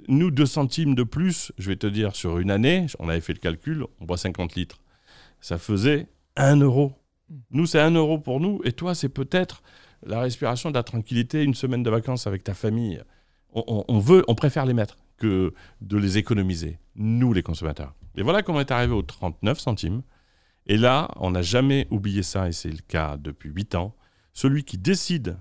Nous, 2 centimes de plus, je vais te dire, sur une année, on avait fait le calcul, on boit 50 litres. Ça faisait 1 €. Nous, c'est 1 € pour nous. Et toi, c'est peut-être la respiration de la tranquillité, une semaine de vacances avec ta famille. On préfère les mettre que de les économiser, nous, les consommateurs. Et voilà comment on est arrivé aux 39 centimes. Et là, on n'a jamais oublié ça, et c'est le cas depuis 8 ans. Celui qui décide,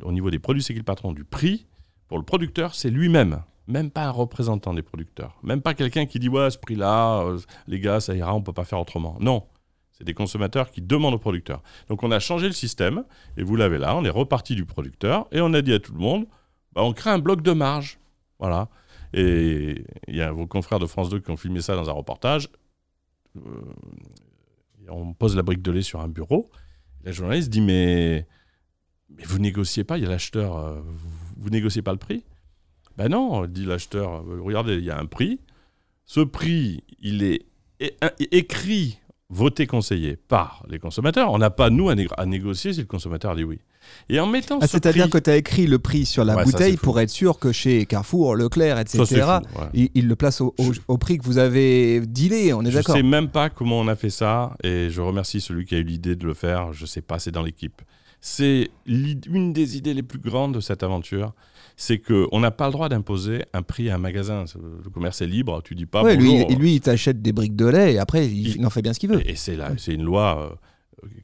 au niveau des produits C'est qui le patron, du prix, pour le producteur, c'est lui-même. Même pas un représentant des producteurs. Même pas quelqu'un qui dit « Ouais, ce prix-là, les gars, ça ira, on ne peut pas faire autrement. » Non, c'est des consommateurs qui demandent au producteur. Donc on a changé le système, et vous l'avez là, on est reparti du producteur, et on a dit à tout le monde on crée un bloc de marge. Voilà. Et il y a vos confrères de France 2 qui ont filmé ça dans un reportage. On pose la brique de lait sur un bureau. La journaliste dit mais vous négociez pas, il y a l'acheteur, vous négociez pas le prix? Ben non, dit l'acheteur, regardez, il y a un prix. Ce prix, il est écrit, voté, conseillé par les consommateurs. On n'a pas, nous, à négocier si le consommateur dit oui. Et en mettant ce c'est-à-dire prix... que tu as écrit le prix sur la bouteille pour être sûr que chez Carrefour, Leclerc, etc., ça, fou, ouais. il le place au prix que vous avez dealé, on est d'accord? Je ne sais même pas comment on a fait ça, et je remercie celui qui a eu l'idée de le faire. Je ne sais pas, c'est dans l'équipe. C'est une des idées les plus grandes de cette aventure, c'est qu'on n'a pas le droit d'imposer un prix à un magasin. Le commerce est libre, tu dis pas bonjour. Lui, il t'achète des briques de lait et après, il en fait bien ce qu'il veut. Et c'est une loi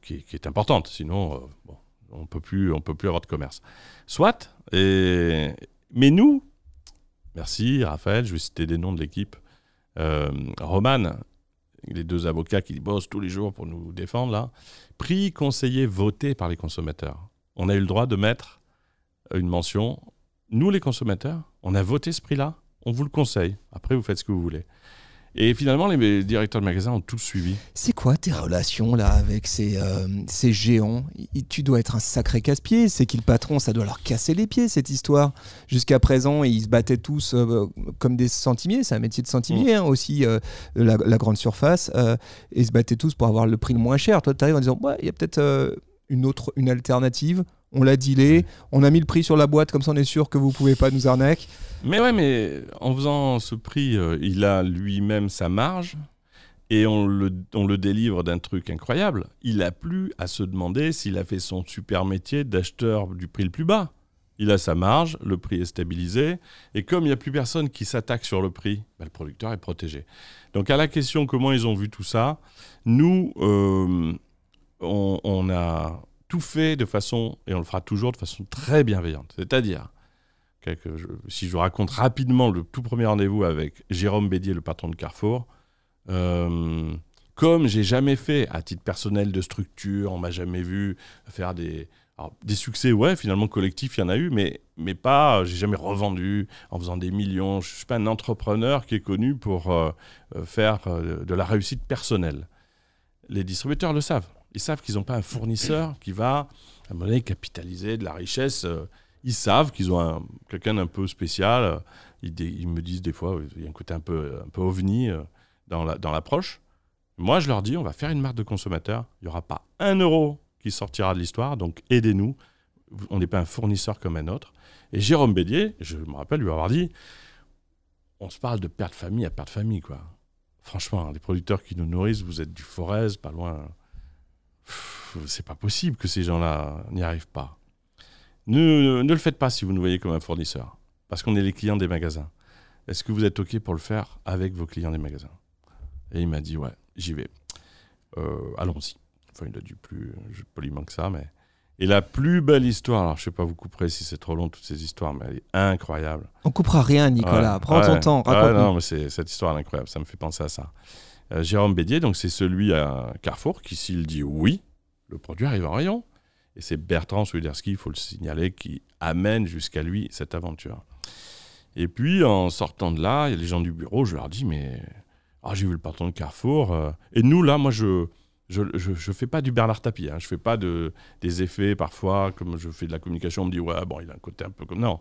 qui est importante, sinon on peut plus avoir de commerce. Soit, mais nous, merci Raphaël, je vais citer des noms de l'équipe, Roman, les 2 avocats qui bossent tous les jours pour nous défendre là, prix conseillé voté par les consommateurs. On a eu le droit de mettre une mention. Nous, les consommateurs, on a voté ce prix-là, on vous le conseille. Après, vous faites ce que vous voulez. Et finalement, les directeurs de magasins ont tous suivi. C'est quoi tes relations là avec ces géants? Tu dois être un sacré casse-pied. C'est qui le patron? Ça doit leur casser les pieds, cette histoire. Jusqu'à présent, ils se battaient tous comme des centimiers. C'est un métier de centimier aussi, la grande surface. Et ils se battaient tous pour avoir le prix le moins cher. Toi, tu arrives en disant, il y a peut-être une alternative. On l'a dealé, on a mis le prix sur la boîte, comme ça on est sûr que vous ne pouvez pas nous arnaquer. Mais ouais, en faisant ce prix, il a lui-même sa marge et on le délivre d'un truc incroyable. Il n'a plus à se demander s'il a fait son super métier d'acheteur du prix le plus bas. il a sa marge, le prix est stabilisé, et comme il n'y a plus personne qui s'attaque sur le prix, le producteur est protégé. Donc à la question comment ils ont vu tout ça, nous, on a tout fait de façon, et on le fera toujours de façon très bienveillante. C'est-à-dire, si je vous raconte rapidement le tout premier rendez-vous avec Jérôme Bédier, le patron de Carrefour, comme j'ai jamais fait à titre personnel de structure, on m'a jamais vu faire des succès, ouais, finalement collectifs, il y en a eu, mais pas, j'ai jamais revendu en faisant des millions. Je suis pas un entrepreneur qui est connu pour faire de la réussite personnelle. Les distributeurs le savent. Ils savent qu'ils n'ont pas un fournisseur qui va, à un moment donné, capitaliser de la richesse. Ils savent qu'ils ont quelqu'un d'un peu spécial. Ils me disent des fois, il y a un côté un peu ovni dans l'approche. Moi, je leur dis, on va faire une marque de consommateur. Il n'y aura pas 1 euro qui sortira de l'histoire, donc aidez-nous. On n'est pas un fournisseur comme un autre. Et Jérôme Bédier, je me rappelle lui avoir dit, on se parle de père de famille à père de famille, quoi. Franchement, les producteurs qui nous nourrissent, vous êtes du Forez, pas loin. C'est pas possible que ces gens-là n'y arrivent pas. Ne le faites pas si vous nous voyez comme un fournisseur, parce qu'on est les clients des magasins. Est-ce que vous êtes OK pour le faire avec vos clients des magasins? Et il m'a dit, ouais, j'y vais. Allons-y. Enfin, il a dit plus poliment que ça, mais... Et la plus belle histoire, alors je ne vais pas vous couper si c'est trop long, toutes ces histoires, mais elle est incroyable. On coupera rien, Nicolas. Prends ton temps, raconte-nous. Non, mais cette histoire est incroyable, ça me fait penser à ça. Jérôme Bédier, donc c'est celui à Carrefour qui, s'il dit oui, le produit arrive en rayon. Et c'est Bertrand Swiderski, il faut le signaler, qui amène jusqu'à lui cette aventure. Et puis, en sortant de là, il y a les gens du bureau, je leur dis, mais j'ai vu le patron de Carrefour. Et nous, là, moi, je fais pas du Bernard Tapie. Je fais pas des effets, parfois, comme je fais de la communication, on me dit, ouais, bon, il a un côté un peu comme... Non,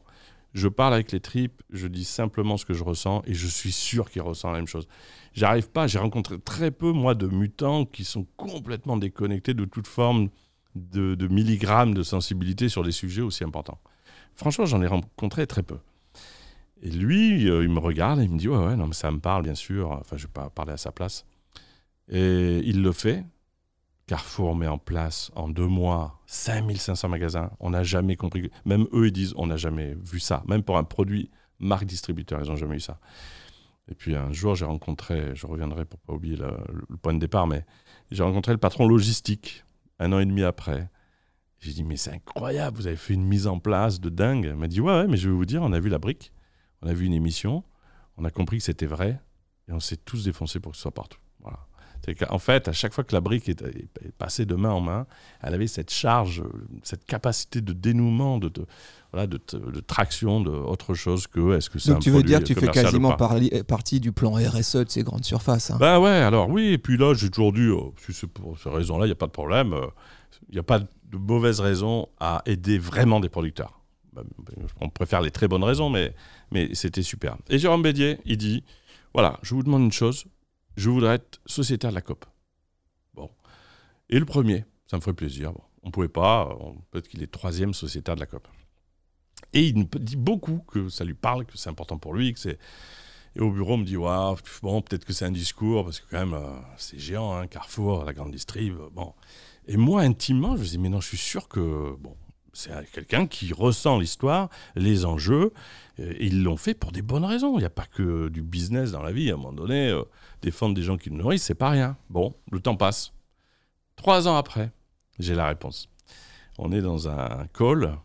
je parle avec les tripes, je dis simplement ce que je ressens, et je suis sûr qu'il ressent la même chose. J'arrive pas, j'ai rencontré très peu, moi, de mutants qui sont complètement déconnectés de toute forme de milligrammes de sensibilité sur des sujets aussi importants. Franchement, j'en ai rencontré très peu. Et lui, il me regarde et il me dit « Ouais, non, mais ça me parle, bien sûr. » Enfin, je ne vais pas parler à sa place. Et il le fait. Carrefour met en place, en 2 mois, 5500 magasins. On n'a jamais compris. Même eux, ils disent « On n'a jamais vu ça. » Même pour un produit marque distributeur, ils n'ont jamais eu ça. Et puis, un jour, j'ai rencontré, je reviendrai pour ne pas oublier le point de départ, mais j'ai rencontré le patron logistique 1 an et demi après. J'ai dit, mais c'est incroyable, vous avez fait une mise en place de dingue. Il m'a dit, ouais, mais je vais vous dire, on a vu la brique, on a vu une émission, on a compris que c'était vrai, et on s'est tous défoncés pour que ce soit partout. Voilà. En fait, à chaque fois que la brique est passée de main en main, elle avait cette charge, cette capacité de dénouement, de traction, de autre chose que est-ce que c'est un produit commercial. Donc tu veux dire que tu fais quasiment partie du plan RSE de ces grandes surfaces. Ben ouais, alors oui, et puis là, j'ai toujours dit, si c'est pour ces raisons-là, il n'y a pas de problème, il n'y a pas de mauvaise raison à aider vraiment des producteurs. On préfère les très bonnes raisons, mais c'était super. Et Jérôme Bédier, il dit, voilà, je vous demande une chose, je voudrais être sociétaire de la COP. Bon. Et le premier, ça me ferait plaisir. Bon. On ne pouvait pas, peut-être qu'il est 3e sociétaire de la COP. Et il me dit beaucoup que ça lui parle, que c'est important pour lui. Et au bureau, on me dit, ouais, bon, peut-être que c'est un discours, parce que quand même, c'est géant, hein, Carrefour, la grande distrib. Bon. Et moi, intimement, je me dis, mais non, je suis sûr que c'est quelqu'un qui ressent l'histoire, les enjeux. Et ils l'ont fait pour des bonnes raisons. Il n'y a pas que du business dans la vie. À un moment donné, défendre des gens qui nous nourrissent, c'est pas rien. Bon, le temps passe. 3 ans après, j'ai la réponse. On est dans un call,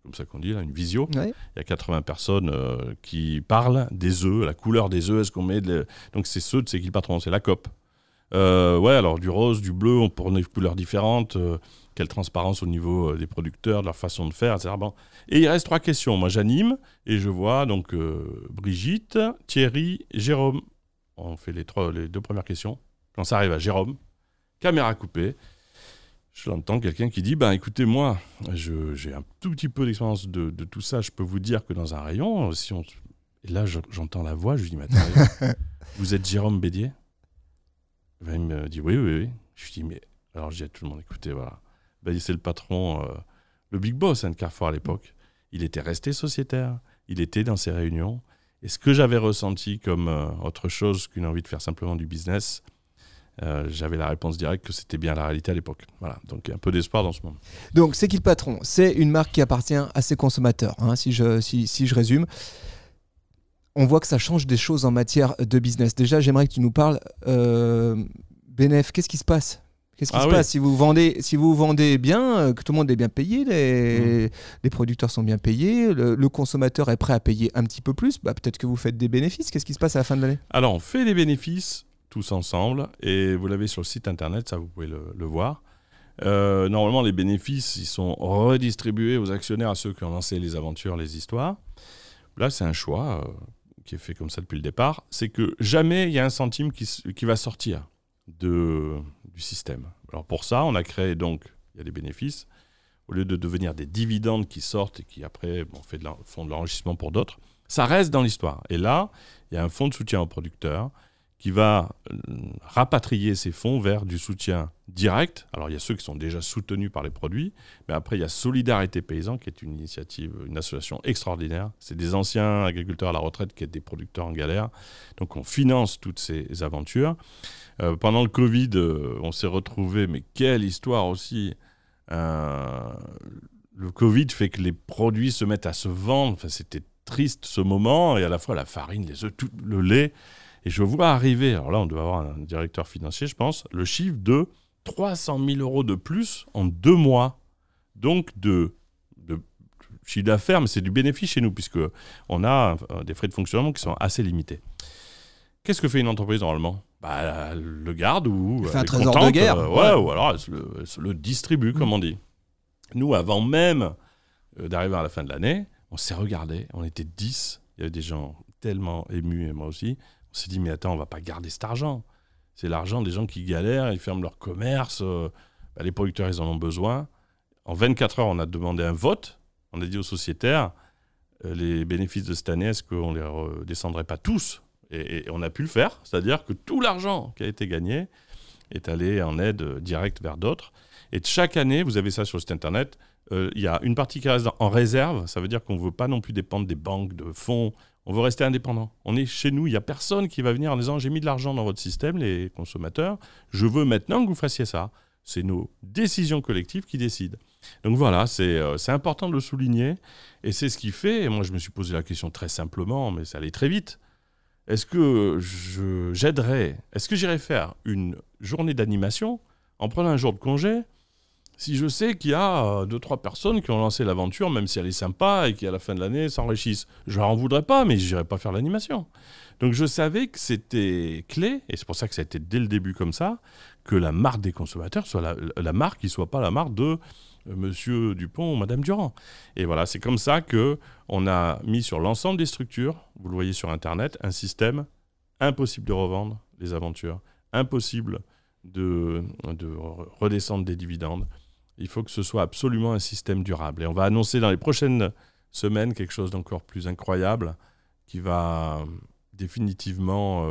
comme ça qu'on dit, là, une visio. Ouais. Il y a 80 personnes qui parlent des œufs, la couleur des œufs. Est-ce qu'on met Donc c'est ceux de C'est qui le patron, c'est la COP. Ouais, alors du rose, du bleu, on prend des couleurs différentes. Quelle transparence au niveau des producteurs, de leur façon de faire, etc. Bon. Et il reste 3 questions. Moi, j'anime et je vois donc Brigitte, Thierry, Jérôme. On fait les 2 premières questions. Quand ça arrive à Jérôme, caméra coupée, je l'entends quelqu'un qui dit, écoutez, moi, j'ai un tout petit peu d'expérience de tout ça. Je peux vous dire que dans un rayon, et là, j'entends la voix, je lui dis, mais attendez, vous êtes Jérôme Bédier? Il me dit, oui. Je lui dis, mais... Alors, je dis à tout le monde, écoutez, voilà. C'est le patron, le big boss de Carrefour à l'époque. Il était resté sociétaire, il était dans ses réunions. Et ce que j'avais ressenti comme autre chose qu'une envie de faire simplement du business, j'avais la réponse directe que c'était bien la réalité à l'époque. Voilà, donc un peu d'espoir dans ce moment. Donc, C'est qui le patron? C'est une marque qui appartient à ses consommateurs, hein, si je résume. On voit que ça change des choses en matière de business. Déjà, j'aimerais que tu nous parles, Benef, qu'est-ce qui se passe? Qu'est-ce qui se passe si vous vendez bien, que tout le monde est bien payé, les producteurs sont bien payés, le consommateur est prêt à payer un petit peu plus, peut-être que vous faites des bénéfices. Qu'est-ce qui se passe à la fin de l'année? Alors, on fait des bénéfices tous ensemble, et vous l'avez sur le site internet, ça vous pouvez le voir. Normalement, les bénéfices, ils sont redistribués aux actionnaires, à ceux qui ont lancé les aventures, les histoires. Là, c'est un choix qui est fait comme ça depuis le départ. C'est que jamais il y a un centime qui va sortir du système. Alors pour ça, on a créé donc, il y a des bénéfices, au lieu de devenir des dividendes qui sortent et qui après font de l'enrichissement pour d'autres, ça reste dans l'histoire. Et là, il y a un fonds de soutien aux producteurs qui va rapatrier ces fonds vers du soutien direct. Alors, il y a ceux qui sont déjà soutenus par les produits, mais après, il y a Solidarité Paysan, qui est une initiative, une association extraordinaire. C'est des anciens agriculteurs à la retraite qui étaient des producteurs en galère. Donc, on finance toutes ces aventures. Pendant le Covid, on s'est retrouvés, mais quelle histoire aussi. Le Covid fait que les produits se mettent à se vendre. Enfin, c'était triste ce moment, et à la fois la farine, les œufs, tout le lait. Et je vois arriver, alors là on doit avoir un directeur financier je pense, le chiffre de 300 000 € de plus en 2 mois. Donc de chiffre d'affaires, mais c'est du bénéfice chez nous, puisqu'on a des frais de fonctionnement qui sont assez limités. Qu'est-ce que fait une entreprise normalement? Elle le garde ou fait un trésor de guerre. Ou alors elle se le distribue, comme on dit. Nous, avant même d'arriver à la fin de l'année, on s'est regardé, on était 10, il y avait des gens tellement émus, et moi aussi. On s'est dit, mais attends, on ne va pas garder cet argent. C'est l'argent des gens qui galèrent, ils ferment leur commerce. Les producteurs, ils en ont besoin. En 24 heures, on a demandé un vote. On a dit aux sociétaires, les bénéfices de cette année, est-ce qu'on ne les redescendrait pas tous? Et on a pu le faire. C'est-à-dire que tout l'argent qui a été gagné est allé en aide directe vers d'autres. Et chaque année, vous avez ça sur le site internet, il y a une partie qui reste en réserve. Ça veut dire qu'on ne veut pas non plus dépendre des banques, de fonds. On veut rester indépendant. On est chez nous, il n'y a personne qui va venir en disant « j'ai mis de l'argent dans votre système, les consommateurs, je veux maintenant que vous fassiez ça ». C'est nos décisions collectives qui décident. Donc voilà, c'est important de le souligner, et c'est ce qui fait, et moi je me suis posé la question très simplement, mais ça allait très vite, est-ce que j'irais faire une journée d'animation en prenant un jour de congé si je sais qu'il y a 2-3 personnes qui ont lancé l'aventure, même si elle est sympa et qui, à la fin de l'année, s'enrichissent? Je leur en voudrais pas, mais je n'irais pas faire l'animation. Donc je savais que c'était clé, et c'est pour ça que ça a été dès le début comme ça, que la marque des consommateurs soit la marque qui ne soit pas la marque de Monsieur Dupont ou Madame Durand. Et voilà, c'est comme ça qu'on a mis sur l'ensemble des structures, vous le voyez sur Internet, un système impossible de revendre les aventures, impossible de redescendre des dividendes. Il faut que ce soit absolument un système durable. Et on va annoncer dans les prochaines semaines quelque chose d'encore plus incroyable qui va définitivement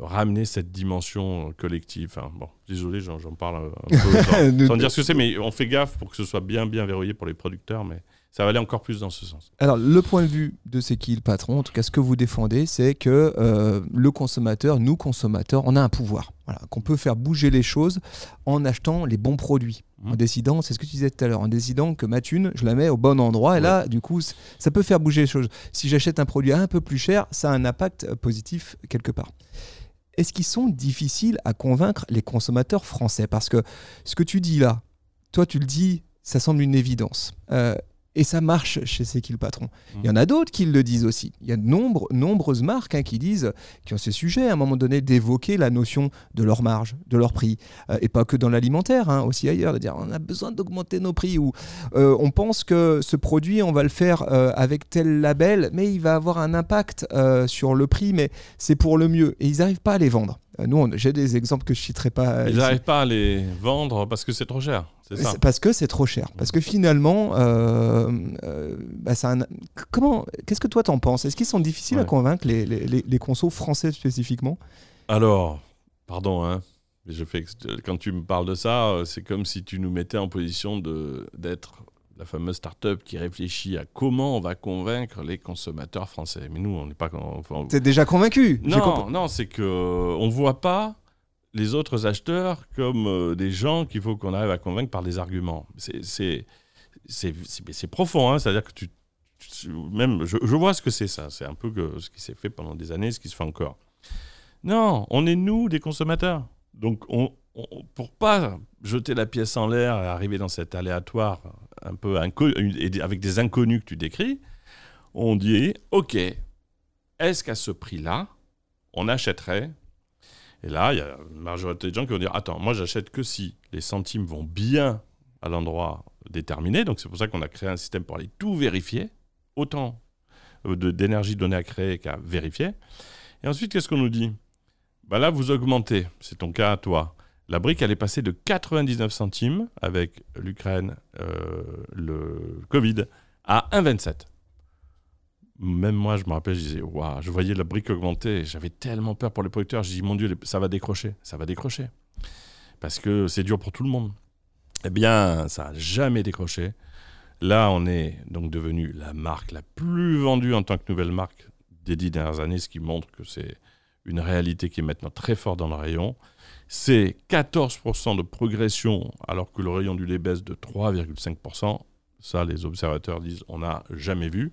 ramener cette dimension collective. Enfin, bon, désolé, j'en parle un peu sans dire ce que c'est, mais on fait gaffe pour que ce soit bien verrouillé pour les producteurs, mais ça va aller encore plus dans ce sens. Alors, le point de vue de C'est qui le patron, en tout cas ce que vous défendez, c'est que le consommateur, nous consommateurs, on a un pouvoir. Voilà, qu'on peut faire bouger les choses en achetant les bons produits. En décidant, c'est ce que tu disais tout à l'heure, en décidant que ma thune, je la mets au bon endroit. Et là, du coup, ça peut faire bouger les choses. Si j'achète un produit un peu plus cher, ça a un impact positif quelque part. Est-ce qu'ils sont difficiles à convaincre les consommateurs français? Parce que ce que tu dis là, toi tu le dis, ça semble une évidence. Et ça marche chez C'est qui le patron. Il y en a d'autres qui le disent aussi. Il y a de nombreuses marques qui ont ce sujet à un moment donné d'évoquer la notion de leur marge, de leur prix. Et pas que dans l'alimentaire, aussi ailleurs, de dire on a besoin d'augmenter nos prix. Ou on pense que ce produit, on va le faire avec tel label, mais il va avoir un impact sur le prix, mais c'est pour le mieux. Et ils n'arrivent pas à les vendre. Nous, j'ai des exemples que je ne citerai pas. Ils n'arrivent pas à les vendre parce que c'est trop cher, c'est ça? Parce que c'est trop cher. Parce que finalement, qu'est-ce que toi t'en penses? Est-ce qu'ils sont difficiles à convaincre les consos français spécifiquement? Alors, pardon, mais quand tu me parles de ça, c'est comme si tu nous mettais en position d'être la fameuse start-up qui réfléchit à comment on va convaincre les consommateurs français. Mais nous, on n'est pas... T'es déjà convaincu? Non, c'est qu'on ne voit pas les autres acheteurs comme des gens qu'il faut qu'on arrive à convaincre par des arguments. C'est profond, hein, c'est-à-dire que même, je vois ce que c'est ça. C'est un peu ce qui s'est fait pendant des années, ce qui se fait encore. Non, on est nous, des consommateurs. Donc, pour pas jeter la pièce en l'air et arriver dans cet aléatoire un peu avec des inconnus que tu décris, on dit, OK, est-ce qu'à ce prix-là, on achèterait? Et là, il y a une majorité de gens qui vont dire, attends, moi, j'achète que si les centimes vont bien à l'endroit déterminé. Donc, c'est pour ça qu'on a créé un système pour aller tout vérifier, autant d'énergie donnée à créer qu'à vérifier. Et ensuite, qu'est-ce qu'on nous dit? Bah là, vous augmentez, c'est ton cas à toi. La brique, elle est passée de 99 centimes avec l'Ukraine, le Covid, à 1,27. Même moi, je me rappelle, je disais, waouh, je voyais la brique augmenter. J'avais tellement peur pour les producteurs. Je dis, mon Dieu, ça va décrocher. Ça va décrocher. Parce que c'est dur pour tout le monde. Eh bien, ça n'a jamais décroché. Là, on est donc devenu la marque la plus vendue en tant que nouvelle marque des 10 dernières années, ce qui montre que c'est une réalité qui est maintenant très forte dans le rayon. C'est 14% de progression, alors que le rayon du lait baisse de 3,5%. Ça, les observateurs disent, on n'a jamais vu.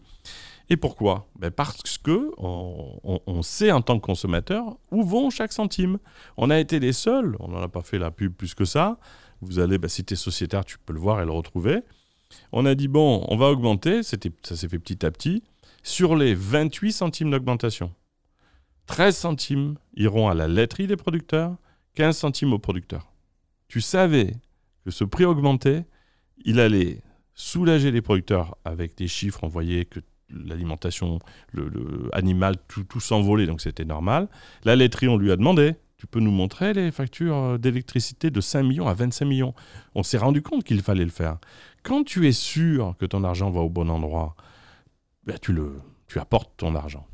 Et pourquoi? Parce qu'on sait en tant que consommateur où vont chaque centime. On a été les seuls, on n'en a pas fait la pub plus que ça. Vous allez, si tu es sociétaire, tu peux le voir et le retrouver. On a dit, bon, on va augmenter, ça s'est fait petit à petit, sur les 28 centimes d'augmentation. 13 centimes iront à la laiterie des producteurs, 15 centimes aux producteurs. Tu savais que ce prix augmenté, il allait soulager les producteurs avec des chiffres, on voyait que l'alimentation, le animal, tout s'envolait, donc c'était normal. La laiterie, on lui a demandé, tu peux nous montrer les factures d'électricité de 5 millions à 25 millions. On s'est rendu compte qu'il fallait le faire. Quand tu es sûr que ton argent va au bon endroit, tu apportes ton argent.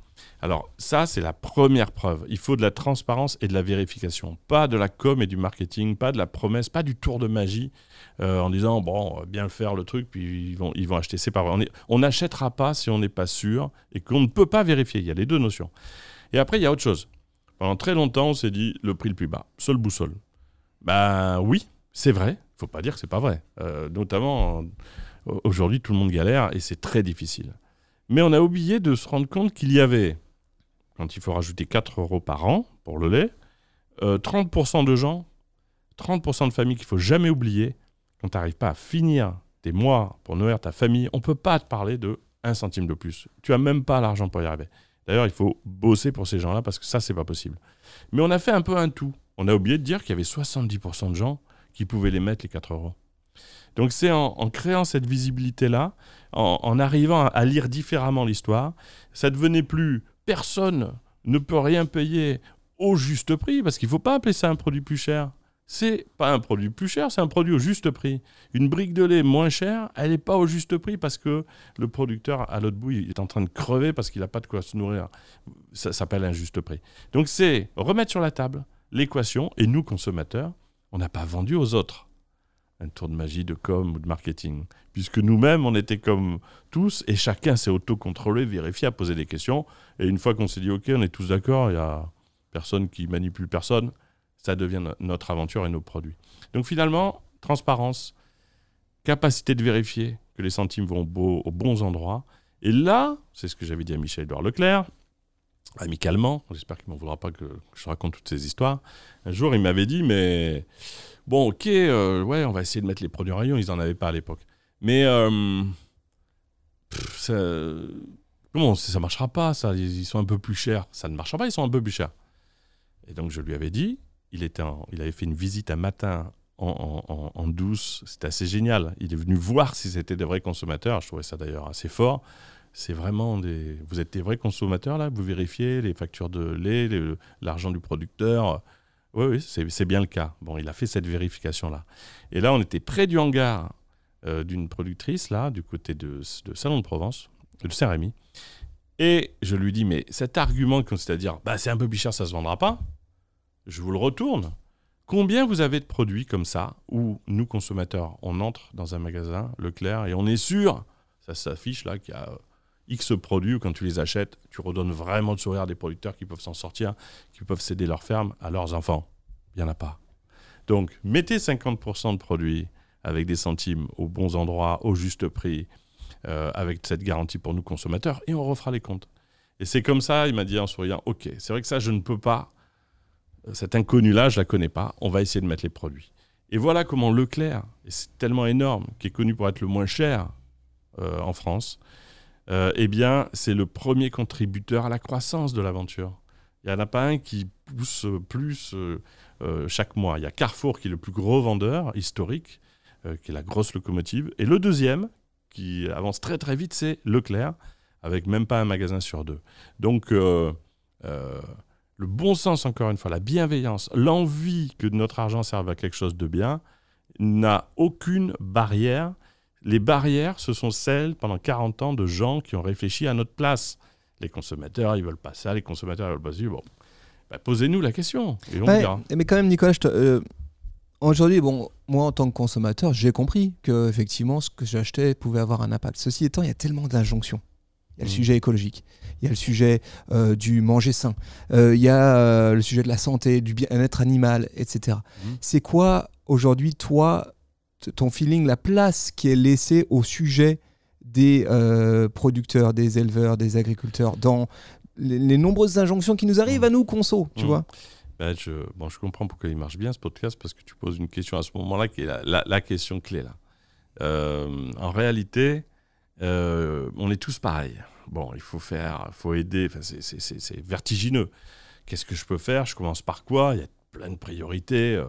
Alors ça, c'est la première preuve. Il faut de la transparence et de la vérification. Pas de la com et du marketing, pas de la promesse, pas du tour de magie en disant, bon, on va bien le faire le truc, puis ils vont acheter. C'est pas vrai. On n'achètera pas si on n'est pas sûr et qu'on ne peut pas vérifier. Il y a les deux notions. Et après, il y a autre chose. Pendant très longtemps, on s'est dit le prix le plus bas, seule boussole. Ben oui, c'est vrai. Il ne faut pas dire que ce n'est pas vrai. Notamment, aujourd'hui, tout le monde galère et c'est très difficile. Mais on a oublié de se rendre compte qu'il y avait, quand il faut rajouter 4 € par an pour le lait, 30% de gens, 30% de familles qu'il ne faut jamais oublier, quand tu n'arrives pas à finir tes mois pour nourrir ta famille, on ne peut pas te parler de 1 centime de plus. Tu n'as même pas l'argent pour y arriver. D'ailleurs, il faut bosser pour ces gens-là parce que ça, c'est pas possible. Mais on a fait un peu un tout. On a oublié de dire qu'il y avait 70% de gens qui pouvaient les mettre, les 4 €. Donc c'est en créant cette visibilité-là, en arrivant à lire différemment l'histoire, ça ne devenait plus personne ne peut rien payer au juste prix, parce qu'il ne faut pas appeler ça un produit plus cher. C'est pas un produit plus cher, c'est un produit au juste prix. Une brique de lait moins chère, elle n'est pas au juste prix parce que le producteur à l'autre bout il est en train de crever parce qu'il n'a pas de quoi se nourrir. Ça s'appelle un juste prix. Donc c'est remettre sur la table l'équation, et nous, consommateurs, on n'a pas vendu aux autres un tour de magie de com ou de marketing, puisque nous-mêmes, on était comme tous, et chacun s'est auto-contrôlé, vérifié, a posé des questions, et une fois qu'on s'est dit, OK, on est tous d'accord, il n'y a personne qui manipule personne, ça devient notre aventure et nos produits. Donc finalement, transparence, capacité de vérifier que les centimes vont aux bons endroits, et là, c'est ce que j'avais dit à Michel-Édouard Leclerc, amicalement, j'espère qu'il ne m'en voudra pas que je raconte toutes ces histoires, un jour, il m'avait dit, mais... Bon, OK, ouais, on va essayer de mettre les produits en rayon. Ils n'en avaient pas à l'époque. Mais ça ne marchera pas, ça. Ils sont un peu plus chers. Ça ne marchera pas, ils sont un peu plus chers. Et donc, je lui avais dit, il avait fait une visite un matin en douce. C'était assez génial. Il est venu voir si c'était des vrais consommateurs. Je trouvais ça d'ailleurs assez fort. C'est vraiment vous êtes des vrais consommateurs, là. Vous vérifiez les factures de lait, l'argent du producteur. Oui, c'est bien le cas. Bon, il a fait cette vérification-là. Et là, on était près du hangar d'une productrice, là, du côté de Salon de Provence, de Saint-Rémy. Et je lui dis, mais cet argument, c'est-à-dire, c'est un peu plus cher, ça ne se vendra pas, je vous le retourne. Combien vous avez de produits comme ça, où nous, consommateurs, on entre dans un magasin, Leclerc, et on est sûr, ça s'affiche là, qu'il y a X produits, où quand tu les achètes, tu redonnes vraiment le sourire à des producteurs qui peuvent s'en sortir, qui peuvent céder leur ferme à leurs enfants. Il n'y en a pas. Donc, mettez 50% de produits avec des centimes aux bons endroits, au juste prix, avec cette garantie pour nous consommateurs, et on refera les comptes. Et c'est comme ça, il m'a dit en souriant, ok, c'est vrai que ça, je ne peux pas, cette inconnue-là, je ne la connais pas, on va essayer de mettre les produits. Et voilà comment Leclerc, et c'est tellement énorme, qui est connu pour être le moins cher en France, eh bien, c'est le premier contributeur à la croissance de l'aventure. Il n'y en a pas un qui pousse plus chaque mois. Il y a Carrefour qui est le plus gros vendeur historique, qui est la grosse locomotive. Et le deuxième, qui avance très très vite, c'est Leclerc, avec même pas un magasin sur 2. Donc, le bon sens, encore une fois, la bienveillance, l'envie que notre argent serve à quelque chose de bien, n'a aucune barrière. Les barrières, ce sont celles, pendant 40 ans, de gens qui ont réfléchi à notre place. Les consommateurs, ils veulent pas ça, les consommateurs, ils veulent pas ça. Bon, posez-nous la question, et on dira. Mais quand même, Nicolas, aujourd'hui, moi, en tant que consommateur, j'ai compris que effectivement, ce que j'achetais pouvait avoir un impact. Ceci étant, il y a tellement d'injonctions. Il y a le sujet écologique, il y a le sujet du manger sain, il y a le sujet de la santé, du bien-être animal, etc. C'est quoi, aujourd'hui, toi, ton feeling, la place qui est laissée au sujet des producteurs, des éleveurs, des agriculteurs, dans les nombreuses injonctions qui nous arrivent à nous, conso, tu vois? Je comprends pourquoi il marche bien, ce podcast, parce que tu poses une question à ce moment-là qui est la question clé. Là. En réalité, on est tous pareils. Bon, il faut aider, c'est vertigineux. Qu'est-ce que je peux faire? Je commence par quoi? Il y a plein de priorités.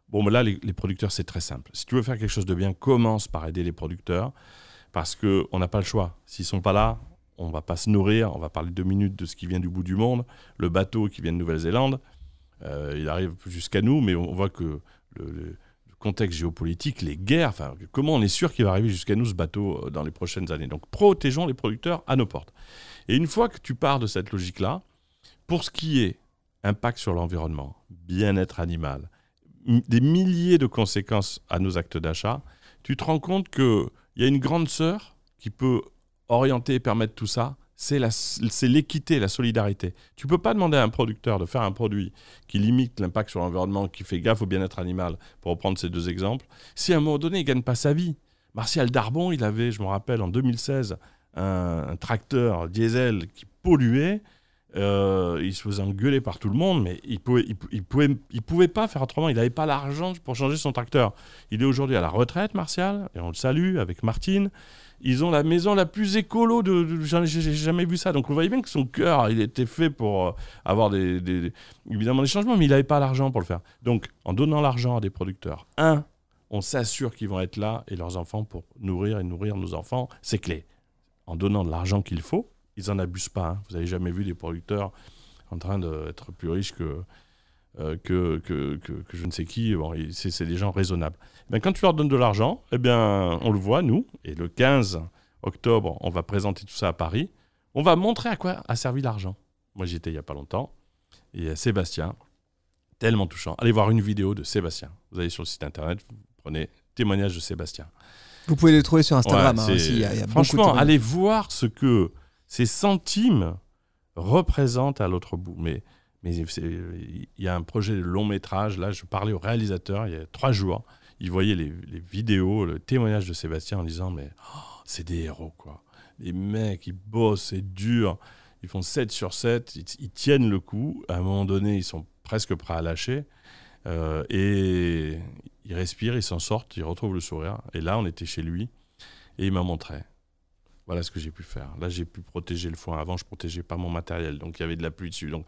Bon, mais là, les producteurs, c'est très simple. Si tu veux faire quelque chose de bien, commence par aider les producteurs, parce qu'on n'a pas le choix. S'ils ne sont pas là, on ne va pas se nourrir. On va parler 2 minutes de ce qui vient du bout du monde. Le bateau qui vient de Nouvelle-Zélande, il arrive jusqu'à nous, mais on voit que le contexte géopolitique, les guerres, comment on est sûr qu'il va arriver jusqu'à nous, ce bateau, dans les prochaines années? Donc, protégeons les producteurs à nos portes. Et une fois que tu pars de cette logique-là, pour ce qui est impact sur l'environnement, bien-être animal, des milliers de conséquences à nos actes d'achat, tu te rends compte qu'il y a une grande sœur qui peut orienter et permettre tout ça, c'est l'équité, la solidarité. Tu ne peux pas demander à un producteur de faire un produit qui limite l'impact sur l'environnement, qui fait gaffe au bien-être animal, pour reprendre ces 2 exemples, si à un moment donné, il ne gagne pas sa vie. Martial Darbon, il avait, je me rappelle, en 2016, un tracteur diesel qui polluait. Il se faisait engueuler par tout le monde, mais il pouvait pas faire autrement. Il n'avait pas l'argent pour changer son tracteur. Il est aujourd'hui à la retraite, Martial, et on le salue avec Martine. Ils ont la maison la plus écolo j'ai jamais vu ça. Donc, vous voyez bien que son cœur, il était fait pour avoir évidemment des changements, mais il n'avait pas l'argent pour le faire. Donc, en donnant l'argent à des producteurs, on s'assure qu'ils vont être là et leurs enfants pour nourrir nos enfants. C'est clé. En donnant de l'argent qu'il faut, ils n'en abusent pas. Hein. Vous n'avez jamais vu des producteurs en train d'être plus riches que je ne sais qui. Bon, c'est des gens raisonnables. Ben, quand tu leur donnes de l'argent, eh bien, on le voit, nous, et le 15 octobre, on va présenter tout ça à Paris. On va montrer à quoi a servi l'argent. Moi, j'y étais il n'y a pas longtemps. Et Sébastien, tellement touchant. Allez voir une vidéo de Sébastien. Vous allez sur le site internet, vous prenez témoignage de Sébastien. Vous pouvez les trouver sur Instagram. Aussi, y a franchement, allez voir ce que ces centimes représentent à l'autre bout. Mais il y a un projet de long métrage. Là, je parlais au réalisateur il y a 3 jours. Il voyait les vidéos, le témoignage de Sébastien en disant mais c'est des héros, quoi. Les mecs, ils bossent, c'est dur. Ils font 7 sur 7, ils tiennent le coup. À un moment donné, ils sont presque prêts à lâcher. Et ils respirent, ils s'en sortent, ils retrouvent le sourire. Et là, on était chez lui et il m'a montré. Voilà ce que j'ai pu faire. Là, j'ai pu protéger le foin. Avant, je ne protégeais pas mon matériel, donc il y avait de la pluie dessus. Donc,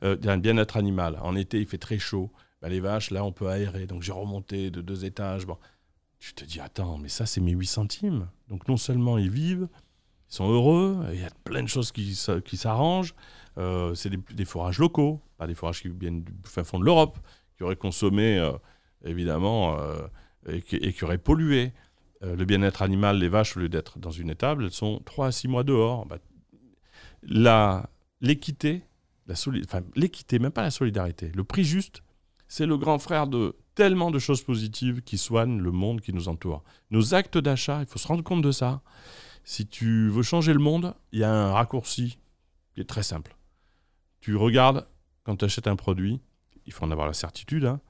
il y a un bien-être animal. En été, il fait très chaud. Ben, les vaches, là, on peut aérer. Donc, j'ai remonté de 2 étages. Bon. Tu te dis, attends, mais ça, c'est mes 8 centimes. Donc, non seulement ils vivent, ils sont heureux, il y a plein de choses qui s'arrangent. C'est des fourrages locaux, pas des fourrages qui viennent du fin fond de l'Europe, qui auraient consommé, évidemment, et qui auraient pollué. Le bien-être animal, les vaches, au lieu d'être dans une étable, elles sont 3 à 6 mois dehors. L'équité, l'équité, même pas la solidarité, le prix juste, c'est le grand frère de tellement de choses positives qui soignent le monde qui nous entoure. Nos actes d'achat, il faut se rendre compte de ça. Si tu veux changer le monde, il y a un raccourci qui est très simple. Tu regardes, quand tu achètes un produit, il faut en avoir la certitude, hein,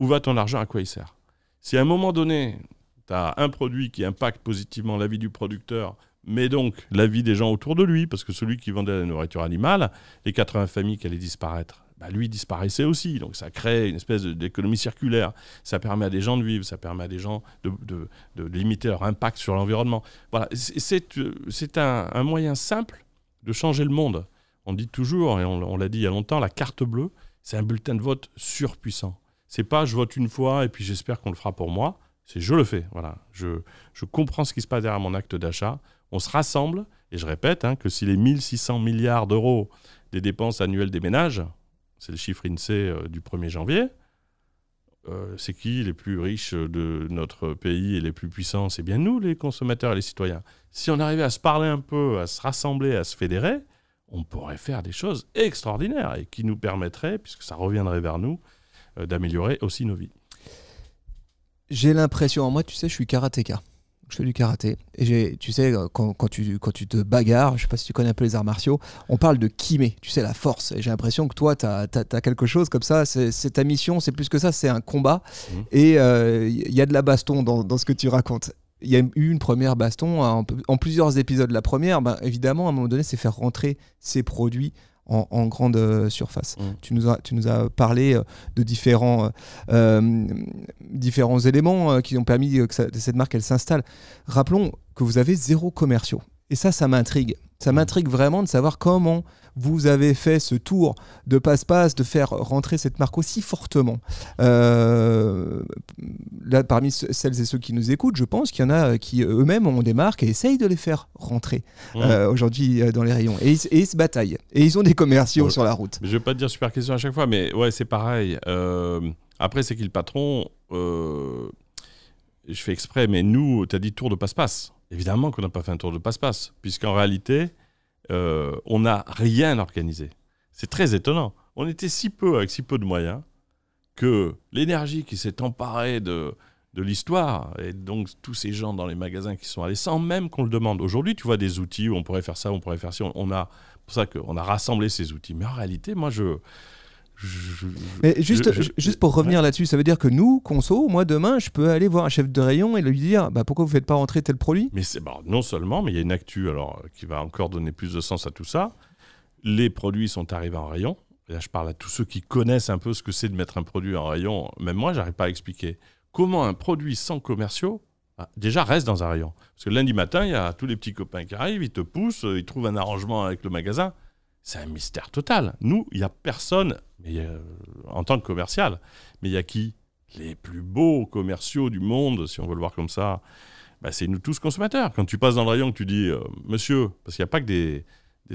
où va ton argent, à quoi il sert. Si à un moment donné, tu as un produit qui impacte positivement la vie du producteur, mais donc la vie des gens autour de lui, parce que celui qui vendait la nourriture animale, les 80 familles qui allaient disparaître, lui disparaissait aussi. Donc ça crée une espèce d'économie circulaire. Ça permet à des gens de vivre, ça permet à des gens de limiter leur impact sur l'environnement. Voilà, c'est un moyen simple de changer le monde. On dit toujours, et on l'a dit il y a longtemps, la carte bleue, c'est un bulletin de vote surpuissant. C'est pas je vote une fois et puis j'espère qu'on le fera pour moi. C'est je le fais. Voilà. Je comprends ce qui se passe derrière mon acte d'achat. On se rassemble, et je répète que si les 1600 milliards d'euros des dépenses annuelles des ménages, c'est le chiffre INSEE du 1er janvier, c'est qui les plus riches de notre pays et les plus puissants? C'est bien nous, les consommateurs et les citoyens. Si on arrivait à se parler un peu, à se rassembler, à se fédérer, on pourrait faire des choses extraordinaires et qui nous permettraient, puisque ça reviendrait vers nous, d'améliorer aussi nos vies. J'ai l'impression, moi, tu sais, je suis karatéka. Je fais du karaté. Et tu sais, quand tu te bagarres, je sais pas si tu connais un peu les arts martiaux, on parle de kimé, tu sais, la force. Et j'ai l'impression que toi, tu as quelque chose comme ça. C'est ta mission, c'est plus que ça, c'est un combat. Et il y a de la baston dans ce que tu racontes. Il y a eu une première baston en plusieurs épisodes. La première, évidemment, à un moment donné, c'est faire rentrer ces produits en grande surface. Tu nous as parlé de différents éléments qui ont permis que cette marque elle s'installe. Rappelons que vous avez 0 commerciaux. Et ça m'intrigue. Ça m'intrigue vraiment de savoir comment vous avez fait ce tour de passe-passe, de faire rentrer cette marque aussi fortement. Là, parmi celles et ceux qui nous écoutent, je pense qu'il y en a qui eux-mêmes ont des marques et essayent de les faire rentrer aujourd'hui dans les rayons. Et ils se bataillent. Et ils ont des commerciaux sur la route. Je ne vais pas te dire super question à chaque fois, mais ouais, c'est pareil. Après, c'est qui le patron je fais exprès, mais nous, tu as dit tour de passe-passe. Évidemment qu'on n'a pas fait un tour de passe-passe, puisqu'en réalité, on n'a rien organisé. C'est très étonnant. On était si peu, avec si peu de moyens, que l'énergie qui s'est emparée de l'histoire, et donc tous ces gens dans les magasins qui sont allés, sans même qu'on le demande. Aujourd'hui, tu vois des outils où on pourrait faire ça, on pourrait faire ci. C'est pour ça qu'on a rassemblé ces outils. Mais en réalité, moi, Mais juste pour revenir là-dessus, ça veut dire que nous, conso, moi demain, je peux aller voir un chef de rayon et lui dire pourquoi vous ne faites pas rentrer tel produit ? Mais non seulement, mais il y a une actu qui va encore donner plus de sens à tout ça. Les produits sont arrivés en rayon. Et là, je parle à tous ceux qui connaissent un peu ce que c'est de mettre un produit en rayon. Même moi, je n'arrive pas à expliquer comment un produit sans commerciaux déjà reste dans un rayon. Parce que lundi matin, il y a tous les petits copains qui arrivent, ils te poussent, ils trouvent un arrangement avec le magasin. C'est un mystère total. Nous, il n'y a personne, en tant que commercial, mais il y a qui ? Les plus beaux commerciaux du monde, si on veut le voir comme ça, c'est nous tous consommateurs. Quand tu passes dans le rayon, que tu dis « Monsieur », parce qu'il n'y a pas que des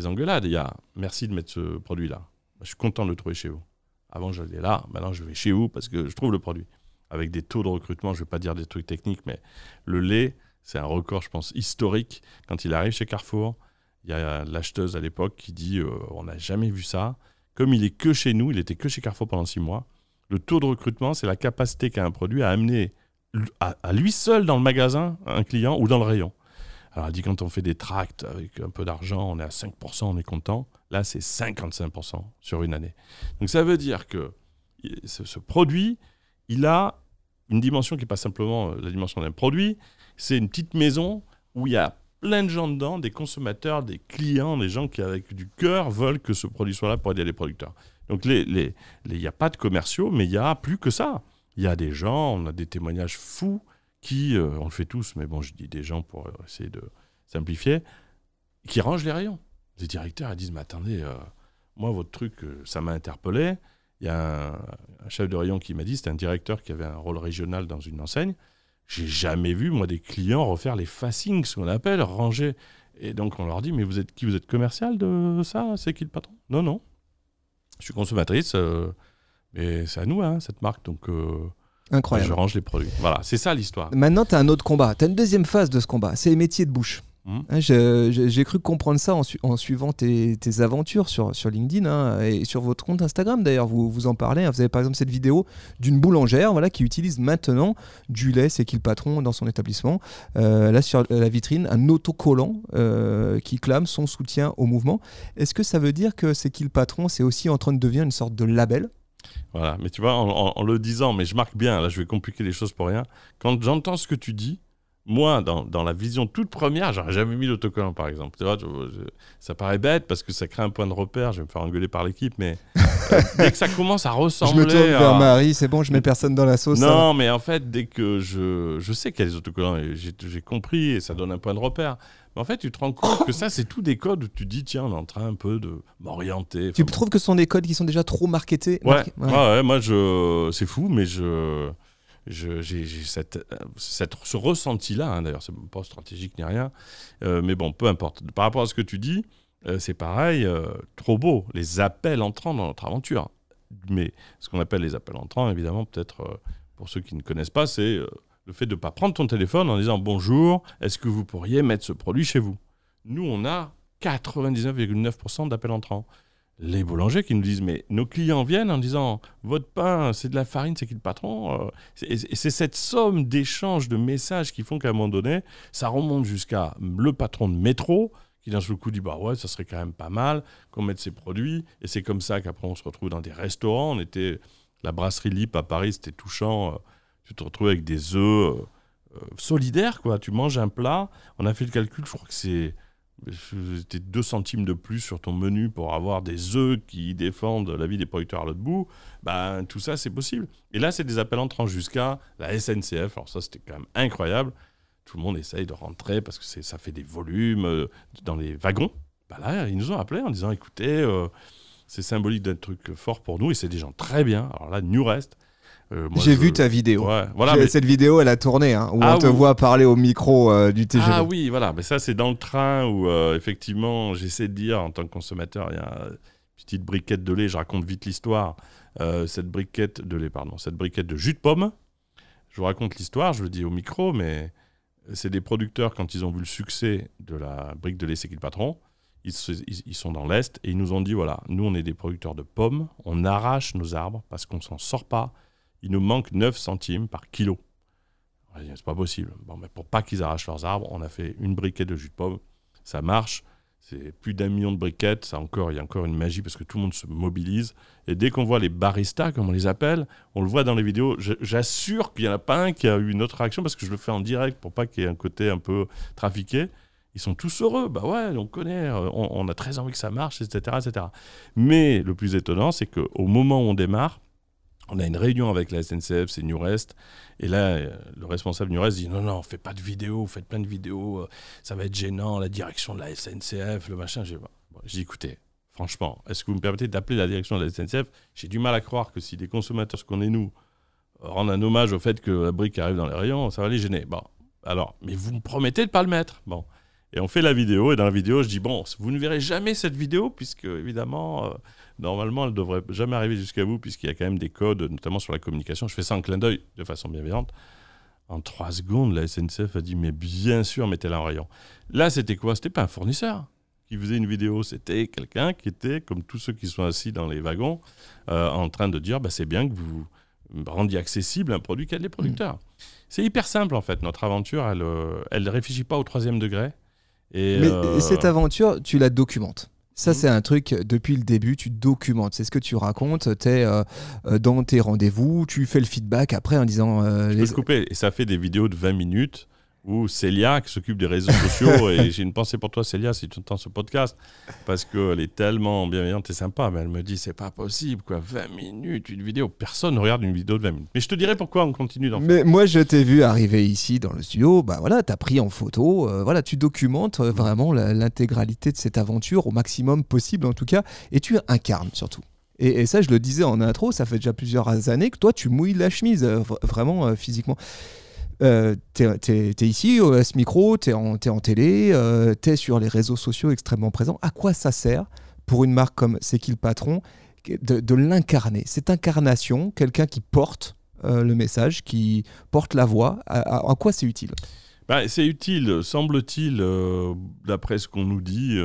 engueulades, il y a « Merci de mettre ce produit-là. Je suis content de le trouver chez vous. Avant, je l'ai là, maintenant je vais chez vous parce que je trouve le produit. » Avec des taux de recrutement, je ne vais pas dire des trucs techniques, mais le lait, c'est un record, je pense, historique. Quand il arrive chez Carrefour, il y a l'acheteuse à l'époque qui dit on n'a jamais vu ça. Comme il est que chez nous, il était que chez Carrefour pendant 6 mois. Le taux de recrutement, c'est la capacité qu'a un produit à amener à lui seul dans le magasin un client ou dans le rayon. Alors elle dit quand on fait des tracts avec un peu d'argent, on est à 5%, on est content. Là, c'est 55% sur une année. Donc ça veut dire que ce produit, il a une dimension qui n'est pas simplement la dimension d'un produit. C'est une petite maison où il y a plein de gens dedans, des consommateurs, des clients, des gens qui, avec du cœur, veulent que ce produit soit là pour aider les producteurs. Donc, il n'y a pas de commerciaux, mais il y a plus que ça. Il y a des gens, on a des témoignages fous qui, on le fait tous, mais bon, je dis des gens pour essayer de simplifier, qui rangent les rayons. Les directeurs, ils disent, mais attendez, moi, votre truc, ça m'a interpellé. Il y a un chef de rayon qui m'a dit, c'était un directeur qui avait un rôle régional dans une enseigne. J'ai jamais vu, moi, des clients refaire les facings, ce qu'on appelle, ranger. Et donc, on leur dit, mais vous êtes qui ? Vous êtes commercial de ça ? C'est qui le patron ? Non. Je suis consommatrice, mais c'est à nous, cette marque. Donc, incroyable. Je range les produits. Voilà, c'est ça l'histoire. Maintenant, tu as un autre combat. Tu as une deuxième phase de ce combat. C'est les métiers de bouche. J'ai cru comprendre ça en suivant tes aventures sur LinkedIn et sur votre compte Instagram d'ailleurs, vous en parlez. Vous avez par exemple cette vidéo d'une boulangère qui utilise maintenant du lait, c'est qui le patron dans son établissement. Là sur la vitrine, un autocollant qui clame son soutien au mouvement. Est-ce que ça veut dire que c'est qui le patron, c'est aussi en train de devenir une sorte de label ? Voilà, mais tu vois, en le disant, mais je marque bien, là je vais compliquer les choses pour rien. Quand j'entends ce que tu dis, moi, dans la vision toute première, j'aurais jamais mis l'autocollant, par exemple. Tu vois, ça paraît bête parce que ça crée un point de repère. Je vais me faire engueuler par l'équipe, mais dès que ça commence à ressembler. Je me tourne vers Marie, c'est bon, je mets personne dans la sauce. Non, mais en fait, dès que je sais qu'il y a des autocollants, et j'ai compris, et ça donne un point de repère. Mais en fait, tu te rends compte que ça, c'est tout des codes où tu te dis, tiens, on est en train un peu de m'orienter. Tu trouves que ce sont des codes qui sont déjà trop marketés? Ouais, moi, c'est fou, mais j'ai ce ressenti-là, hein, d'ailleurs, c'est pas stratégique ni rien, mais bon, peu importe. Par rapport à ce que tu dis, c'est pareil, trop beau, les appels entrants dans notre aventure. Mais ce qu'on appelle les appels entrants, évidemment, peut-être pour ceux qui ne connaissent pas, c'est le fait de ne pas prendre ton téléphone en disant « Bonjour, est-ce que vous pourriez mettre ce produit chez vous ?» Nous, on a 99,9% d'appels entrants. Les boulangers qui nous disent, mais nos clients viennent en disant votre pain c'est de la farine, c'est qui le patron, et c'est cette somme d'échanges de messages qui font qu'à un moment donné ça remonte jusqu'à le patron de métro qui d'un seul coup dit bah ouais ça serait quand même pas mal qu'on mette ces produits, et c'est comme ça qu'après on se retrouve dans des restaurants. On était la brasserie Lippe à Paris, c'était touchant, tu te retrouves avec des œufs solidaires quoi, tu manges un plat, on a fait le calcul, je crois que c'était 2 centimes de plus sur ton menu pour avoir des œufs qui défendent la vie des producteurs à l'autre bout. Ben, tout ça, c'est possible. Et là, c'est des appels entrants jusqu'à la SNCF. Alors ça, c'était quand même incroyable. Tout le monde essaye de rentrer parce que ça fait des volumes dans les wagons. Ben là, ils nous ont appelés en disant, écoutez, c'est symbolique d'un truc fort pour nous et c'est des gens très bien. Alors là, New Rest. J'ai vu ta vidéo. Ouais, voilà, Cette vidéo, elle a tourné, hein, où on te voit parler au micro du TGV. Ah oui, voilà. Mais ça, c'est dans le train où, effectivement, j'essaie de dire, en tant que consommateur, il y a une petite briquette de lait. Je raconte vite l'histoire. Cette briquette de lait, cette briquette de jus de pomme. Je vous raconte l'histoire, je le dis au micro, mais c'est des producteurs, quand ils ont vu le succès de la brique de lait C'est qui le patron, ils sont dans l'Est et ils nous ont dit, voilà, nous, on est des producteurs de pommes. On arrache nos arbres parce qu'on ne s'en sort pas. Il nous manque 9 centimes par kilo. C'est pas possible. Bon, mais pour pas qu'ils arrachent leurs arbres, on a fait une briquette de jus de pomme. Ça marche. C'est plus d'1 million de briquettes. Il y a encore une magie parce que tout le monde se mobilise. Et dès qu'on voit les baristas, comme on les appelle, on le voit dans les vidéos. J'assure qu'il n'y en a pas un qui a eu une autre réaction parce que je le fais en direct pour pas qu'il y ait un côté un peu trafiqué. Ils sont tous heureux. Bah ouais, on connaît. On a très envie que ça marche, etc., etc. Mais le plus étonnant, c'est qu'au moment où on démarre, on a une réunion avec la SNCF, c'est New Rest, et là, le responsable New Rest dit « Non, faites pas de vidéos, faites plein de vidéos, ça va être gênant, la direction de la SNCF, le machin. » J'ai dit « Écoutez, franchement, est-ce que vous me permettez d'appeler la direction de la SNCF ? J'ai du mal à croire que si des consommateurs, ce qu'on est nous, rendent un hommage au fait que la brique arrive dans les rayons, ça va les gêner. Bon, alors, mais vous me promettez de pas le mettre. Bon. Et on fait la vidéo, et dans la vidéo, je dis « Bon, vous ne verrez jamais cette vidéo, puisque, évidemment... normalement, elle ne devrait jamais arriver jusqu'à vous, puisqu'il y a quand même des codes, notamment sur la communication. » Je fais ça en clin d'œil, de façon bienveillante. En 3 secondes, la SNCF a dit « Mais bien sûr, mettez-la en rayon. » Là, c'était quoi ? C'était pas un fournisseur qui faisait une vidéo. C'était quelqu'un qui était, comme tous ceux qui sont assis dans les wagons, en train de dire c'est bien que vous rendiez accessible un produit qu'aident les producteurs. C'est hyper simple, en fait. Notre aventure, elle ne réfléchit pas au 3e degré. Mais cette aventure, tu la documentes. Ça, c'est un truc, depuis le début, tu documentes. C'est ce que tu racontes. Tu es dans tes rendez-vous, tu fais le feedback après en disant... Je peux te couper. Et ça fait des vidéos de 20 minutes où Célia, qui s'occupe des réseaux sociaux, et j'ai une pensée pour toi, Célia, si tu entends ce podcast, parce qu'elle est tellement bienveillante et sympa, mais elle me dit, c'est pas possible, quoi, 20 minutes, une vidéo. Personne ne regarde une vidéo de 20 minutes. Mais je te dirai pourquoi on continue d'en faire. Mais moi, je t'ai vu arriver ici dans le studio, bah voilà, t'as pris en photo, voilà, tu documentes vraiment l'intégralité de cette aventure au maximum possible, en tout cas, et tu incarnes surtout. Et ça, je le disais en intro, ça fait déjà plusieurs années que toi, tu mouilles la chemise, vraiment physiquement. T'es ici à ce micro, t'es en télé, t'es sur les réseaux sociaux extrêmement présent. À quoi ça sert pour une marque comme C'est qui le patron de l'incarner, cette incarnation, quelqu'un qui porte le message, qui porte la voix, à quoi c'est utile ? C'est utile, semble-t-il, d'après ce qu'on nous dit,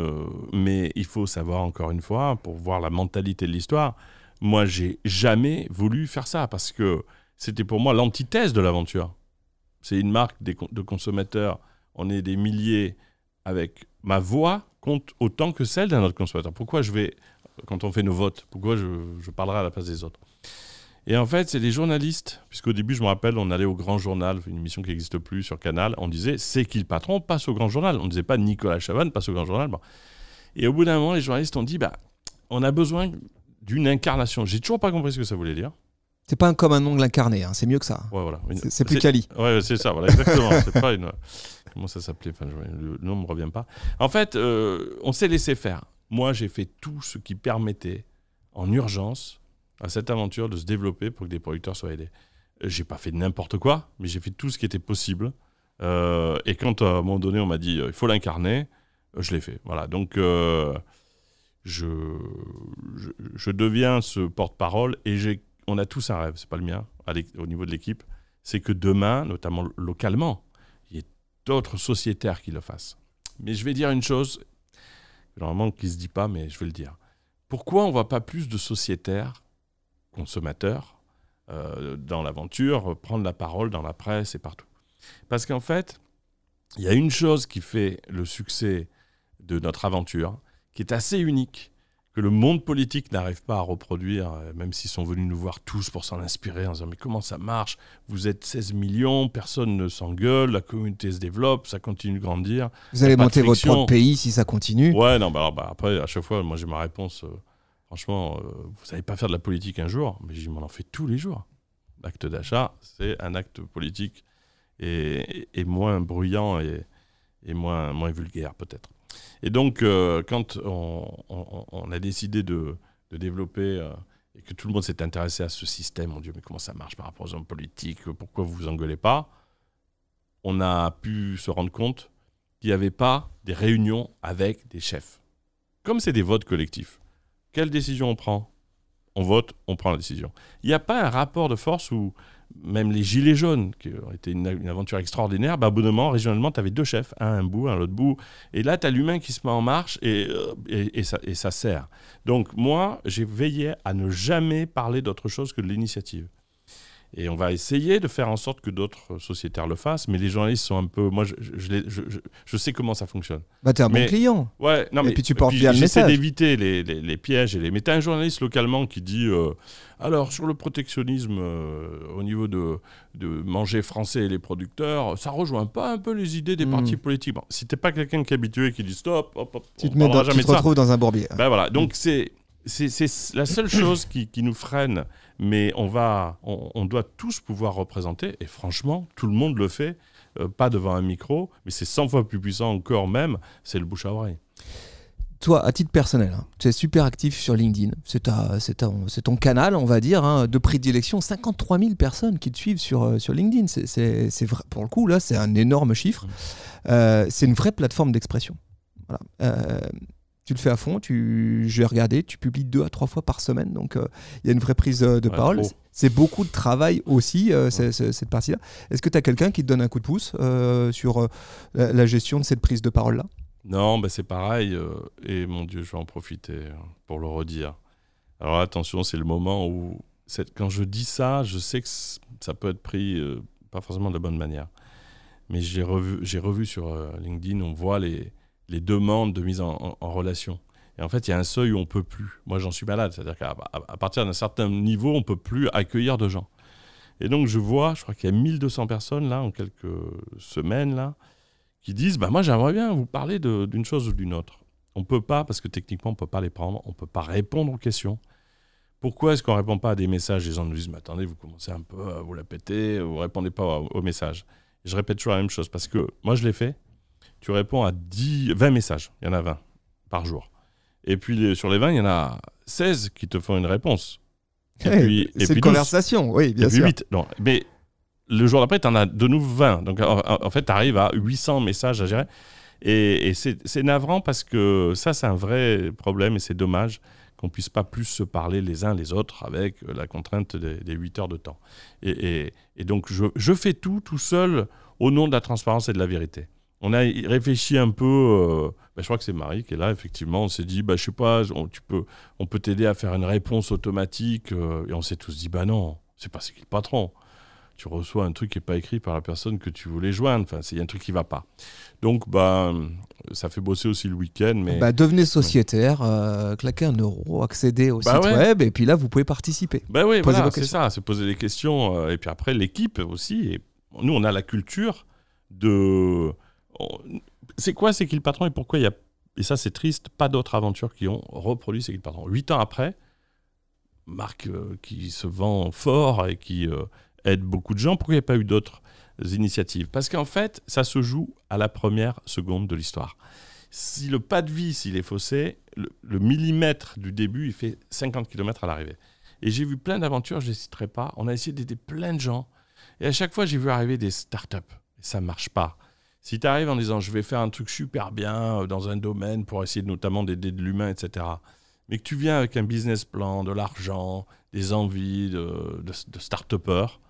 mais il faut savoir encore une fois, pour voir la mentalité de l'histoire, moi j'ai jamais voulu faire ça parce que c'était pour moi l'antithèse de l'aventure. C'est une marque de consommateurs, on est des milliers avec ma voix compte autant que celle d'un autre consommateur. Pourquoi quand on fait nos votes, pourquoi je parlerai à la place des autres? Et en fait, c'est les journalistes, puisqu'au début, je me rappelle, on allait au Grand Journal, une émission qui n'existe plus sur Canal, on disait « C'est qui le patron? Passe au Grand Journal ». On ne disait pas « Nicolas Chabannes, passe au Grand Journal ». Bon. Et au bout d'un moment, les journalistes ont dit « On a besoin d'une incarnation ». J'ai toujours pas compris ce que ça voulait dire. C'est pas comme un ongle incarné, hein, c'est mieux que ça. Ouais, voilà. C'est plus quali. Ouais, c'est ça, voilà, exactement. C'est pas une... Comment ça s'appelait? Enfin, le nom ne me revient pas. En fait, on s'est laissé faire. Moi, j'ai fait tout ce qui permettait, en urgence, à cette aventure de se développer pour que des producteurs soient aidés. J'ai pas fait n'importe quoi, mais j'ai fait tout ce qui était possible. Et quand, à un moment donné, on m'a dit il faut l'incarner, je l'ai fait. Voilà. Donc, je deviens ce porte-parole et on a tous un rêve, c'est pas le mien, au niveau de l'équipe, c'est que demain, notamment localement, il y ait d'autres sociétaires qui le fassent. Mais je vais dire une chose, normalement qui ne se dit pas, mais je vais le dire. Pourquoi on ne voit pas plus de sociétaires, consommateurs, dans l'aventure, prendre la parole dans la presse et partout? Parce qu'en fait, il y a une chose qui fait le succès de notre aventure, qui est assez unique, que le monde politique n'arrive pas à reproduire, même s'ils sont venus nous voir tous pour s'en inspirer, en disant « Mais comment ça marche? Vous êtes 16 millions, personne ne s'engueule, la communauté se développe, ça continue de grandir. » Vous allez monter votre propre pays si ça continue. Ouais, non, après, à chaque fois, moi j'ai ma réponse. Franchement, vous n'allez pas faire de la politique un jour, mais je m'en en fais tous les jours. L'acte d'achat, c'est un acte politique et moins bruyant et moins vulgaire peut-être. Et donc, quand on a décidé de développer et que tout le monde s'est intéressé à ce système, mon Dieu, mais comment ça marche par rapport aux hommes politiques, pourquoi vous vous engueulez pas, on a pu se rendre compte qu'il n'y avait pas des réunions avec des chefs. Comme c'est des votes collectifs, quelle décision on prend? On vote, on prend la décision. Il n'y a pas un rapport de force où même les Gilets jaunes, qui ont été une aventure extraordinaire, à bout d'un moment, régionalement, tu avais deux chefs, un bout, un l'autre bout. Et là, tu as l'humain qui se met en marche et ça sert. Donc, moi, j'ai veillé à ne jamais parler d'autre chose que de l'initiative. Et on va essayer de faire en sorte que d'autres sociétaires le fassent, mais les journalistes sont un peu... Moi, je sais comment ça fonctionne. T'es un bon client. Ouais, non, et puis tu portes bien le message. J'essaie d'éviter les pièges. Mais tu as un journaliste localement qui dit alors, sur le protectionnisme, au niveau de manger français et les producteurs, ça rejoint pas un peu les idées des partis politiques. Bon, si tu n'es pas quelqu'un qui est habitué et qui dit stop, hop, tu te retrouves dans un bourbier. Ben voilà, donc c'est la seule chose qui nous freine, mais on doit tous pouvoir représenter, et franchement, tout le monde le fait, pas devant un micro, mais c'est 100 fois plus puissant encore même, c'est le bouche à oreille. Toi, à titre personnel, tu es super actif sur LinkedIn, c'est ton canal, on va dire, de prédilection, 53 000 personnes qui te suivent sur LinkedIn, c'est vrai, pour le coup, là, c'est un énorme chiffre, c'est une vraie plateforme d'expression. Voilà. Tu le fais à fond, j'ai regardé, tu publies 2 à 3 fois par semaine, donc il y a une vraie prise de parole. Trop. C'est beaucoup de travail aussi, cette partie-là. Est-ce que tu as quelqu'un qui te donne un coup de pouce sur la gestion de cette prise de parole-là? Non, c'est pareil, et mon Dieu, je vais en profiter pour le redire. Alors attention, c'est le moment où, quand je dis ça, je sais que ça peut être pris pas forcément de la bonne manière. Mais j'ai revu sur LinkedIn, on voit les demandes de mise en relation. Et en fait, il y a un seuil où on ne peut plus. Moi, j'en suis malade. C'est-à-dire qu'à partir d'un certain niveau, on ne peut plus accueillir de gens. Et donc, je crois qu'il y a 1200 personnes, là, en quelques semaines, là, qui disent moi, j'aimerais bien vous parler d'une chose ou d'une autre. On ne peut pas, parce que techniquement, on ne peut pas les prendre. On ne peut pas répondre aux questions. Pourquoi est-ce qu'on ne répond pas à des messages? Les gens nous disent mais attendez, vous commencez un peu à vous la péter, vous ne répondez pas aux messages. Et je répète toujours la même chose, parce que moi, je l'ai fait. Tu réponds à 20 messages, il y en a 20 par jour. Et puis sur les 20, il y en a 16 qui te font une réponse. C'est une conversation, oui, bien sûr. 8, non, mais le jour d'après, tu en as de nouveau 20. Donc en fait, tu arrives à 800 messages à gérer. Et c'est navrant parce que ça, c'est un vrai problème et c'est dommage qu'on ne puisse pas plus se parler les uns les autres avec la contrainte des 8 heures de temps. Et donc, je fais tout seul au nom de la transparence et de la vérité. On a réfléchi un peu, je crois que c'est Marie qui est là, effectivement, on s'est dit, je sais pas, on peut t'aider à faire une réponse automatique, et on s'est tous dit, non, c'est pas ce qui est le patron. tu reçois un truc qui n'est pas écrit par la personne que tu voulais joindre. Enfin, il y a un truc qui ne va pas. Donc, ça fait bosser aussi le week-end. Mais... devenez sociétaire, claquez 1 euro, accédez au site web, et puis là, vous pouvez participer. Oui, voilà, c'est ça, c'est poser des questions. Et puis après, l'équipe aussi. Et nous, on a la culture de... C'est quoi C'est qui le patron et pourquoi il y a... Et ça, c'est triste, pas d'autres aventures qui ont reproduit C'est qui le patron. 8 ans après, marque qui se vend fort et qui aide beaucoup de gens, pourquoi il n'y a pas eu d'autres initiatives? Parce qu'en fait, ça se joue à la première seconde de l'histoire. Si le pas de vis, il est faussé, le millimètre du début, il fait 50 km à l'arrivée. Et j'ai vu plein d'aventures, je ne les citerai pas. On a essayé d'aider plein de gens. Et à chaque fois, j'ai vu arriver des startups. Et ça ne marche pas. Si tu arrives en disant « je vais faire un truc super bien dans un domaine pour essayer notamment d'aider de l'humain, etc. » mais que tu viens avec un business plan, de l'argent, des envies de start-upers,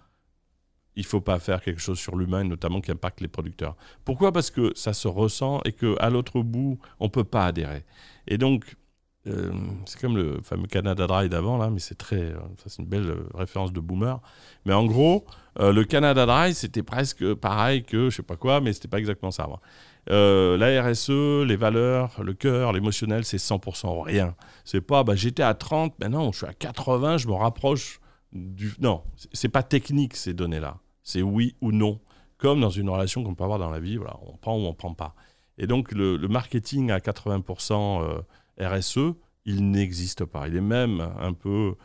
il ne faut pas faire quelque chose sur l'humain, notamment qui impacte les producteurs. Pourquoi ? Parce que ça se ressent et qu'à l'autre bout, on ne peut pas adhérer. Et donc, c'est comme le fameux Canada Dry d'avant, là, mais c'est une belle référence de boomer. Mais en gros, le Canada Dry, c'était presque pareil que je ne sais pas quoi, mais ce n'était pas exactement ça. Moi. La RSE, les valeurs, le cœur, l'émotionnel, c'est 100% rien. C'est pas, j'étais à 30, maintenant je suis à 80, je me rapproche du... Non, c'est pas technique ces données-là. C'est oui ou non. Comme dans une relation qu'on peut avoir dans la vie, voilà, on prend ou on prend pas. Et donc le marketing à 80% RSE, il n'existe pas. Il est même un peu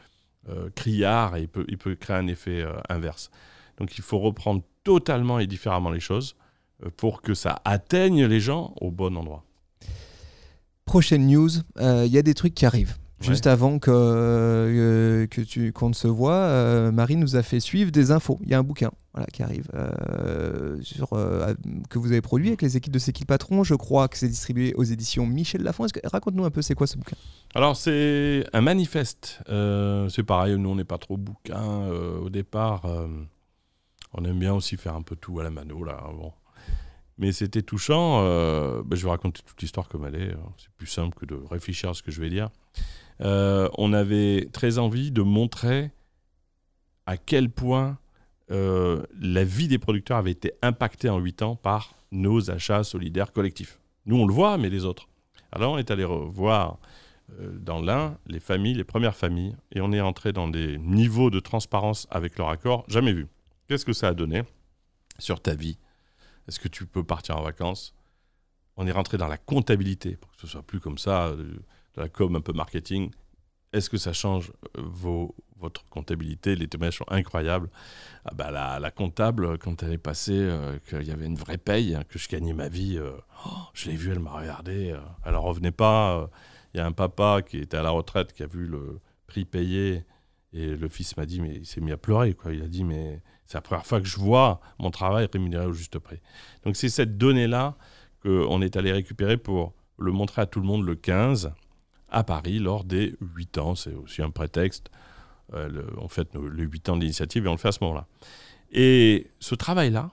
criard et il peut créer un effet inverse. Donc il faut reprendre totalement et différemment les choses pour que ça atteigne les gens au bon endroit. Prochaine news, il y a des trucs qui arrivent. Juste avant qu'on ne se voit, Marie nous a fait suivre des infos. Il y a un bouquin qui arrive que vous avez produit avec les équipes de C'est qui le patron. Je crois que c'est distribué aux éditions Michel Lafon. Raconte-nous un peu, c'est quoi ce bouquin ? Alors, c'est un manifeste. C'est pareil, nous, on n'est pas trop bouquin. Au départ, on aime bien aussi faire un peu tout à la mano. Là, bon. Mais c'était touchant. Je vais raconter toute l'histoire comme elle est. C'est plus simple que de réfléchir à ce que je vais dire. On avait très envie de montrer à quel point la vie des producteurs avait été impactée en 8 ans par nos achats solidaires collectifs. Nous, on le voit, mais les autres. Alors, on est allé voir dans l'Ain les familles, les premières familles, et on est entré dans des niveaux de transparence avec leur accord jamais vus. Qu'est-ce que ça a donné sur ta vie ? Est-ce que tu peux partir en vacances ? On est rentré dans la comptabilité, pour que ce soit plus comme ça, de la com un peu marketing. Est-ce que ça change votre comptabilité ? Les témoignages sont incroyables. La comptable, quand elle est passée, qu'il y avait une vraie paye, que je gagnais ma vie, je l'ai vue, elle m'a regardé, elle n'en revenait pas. Il y a un papa qui était à la retraite, qui a vu le prix payé, et le fils m'a dit, mais il s'est mis à pleurer, quoi. Il a dit, mais c'est la première fois que je vois mon travail rémunéré au juste prix. Donc c'est cette donnée-là qu'on est allé récupérer pour le montrer à tout le monde le 15 à Paris lors des 8 ans. C'est aussi un prétexte. On fête les 8 ans de l'initiative et on le fait à ce moment-là. Et ce travail-là,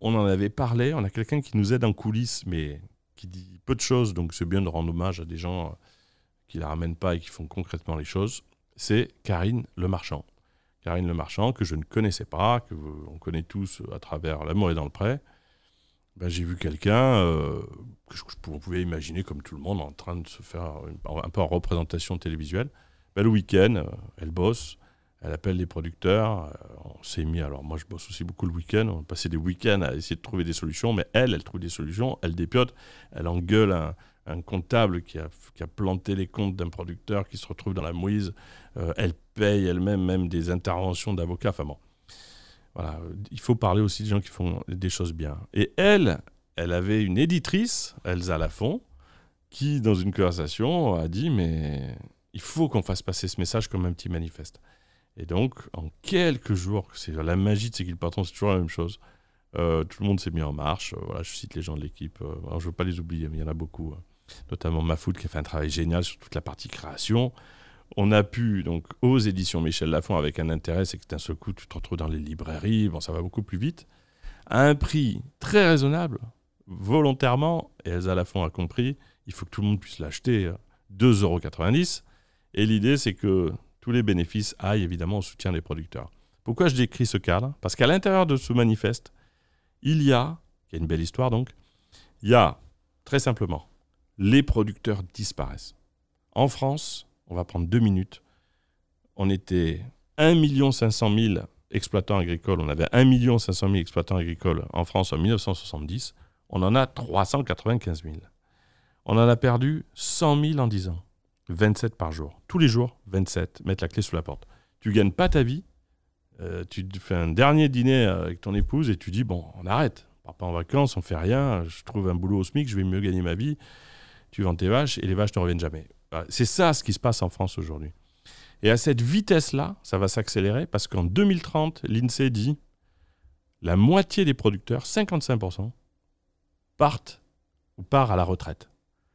on en avait parlé. On a quelqu'un qui nous aide en coulisses, mais qui dit peu de choses. Donc c'est bien de rendre hommage à des gens qui ne la ramènent pas et qui font concrètement les choses. C'est Karine Lemarchand. Karine Lemarchand, que je ne connaissais pas, qu'on connaît tous à travers L'amour est dans le pré. J'ai vu quelqu'un que on pouvait imaginer comme tout le monde en train de se faire un peu en représentation télévisuelle. Le week-end, elle bosse, elle appelle les producteurs. On s'est mis, alors moi je bosse aussi beaucoup le week-end, on passait des week-ends à essayer de trouver des solutions, mais elle trouve des solutions, elle dépiote, elle engueule un comptable qui a planté les comptes d'un producteur qui se retrouve dans la mouise, elle paye elle-même même des interventions d'avocats, enfin bon. Voilà, il faut parler aussi des gens qui font des choses bien. Et elle avait une éditrice, Elsa Lafon, qui, dans une conversation, a dit « mais il faut qu'on fasse passer ce message comme un petit manifeste ». Et donc, en quelques jours, c'est la magie de C'est qui le patron, c'est toujours la même chose. Tout le monde s'est mis en marche. Voilà, je cite les gens de l'équipe. Alors, je ne veux pas les oublier, mais il y en a beaucoup. Notamment Mafoud, qui a fait un travail génial sur toute la partie création. On a pu, donc, aux éditions Michel Lafon, avec un intérêt, c'est que d'un seul coup, tu te retrouves dans les librairies, bon, ça va beaucoup plus vite, à un prix très raisonnable, volontairement, et Elsa Lafon a compris, il faut que tout le monde puisse l'acheter 2,90 €. Et l'idée, c'est que tous les bénéfices aillent évidemment au soutien des producteurs. Pourquoi je décris ce cadre ? Parce qu'à l'intérieur de ce manifeste, il y a une belle histoire donc, il y a très simplement, les producteurs disparaissent. En France, on va prendre 2 minutes, on était 1 500 000 exploitants agricoles, on avait 1 500 000 exploitants agricoles en France en 1970, on en a 395 000. On en a perdu 100 000 en 10 ans, 27 par jour. Tous les jours, 27, mettre la clé sous la porte. Tu ne gagnes pas ta vie, tu fais un dernier dîner avec ton épouse et tu dis, bon, on arrête, on part pas en vacances, on fait rien, je trouve un boulot au SMIC, je vais mieux gagner ma vie, tu vends tes vaches et les vaches ne reviennent jamais. Voilà. C'est ça ce qui se passe en France aujourd'hui. Et à cette vitesse-là, ça va s'accélérer parce qu'en 2030, l'INSEE dit la moitié des producteurs, 55%, part à la retraite.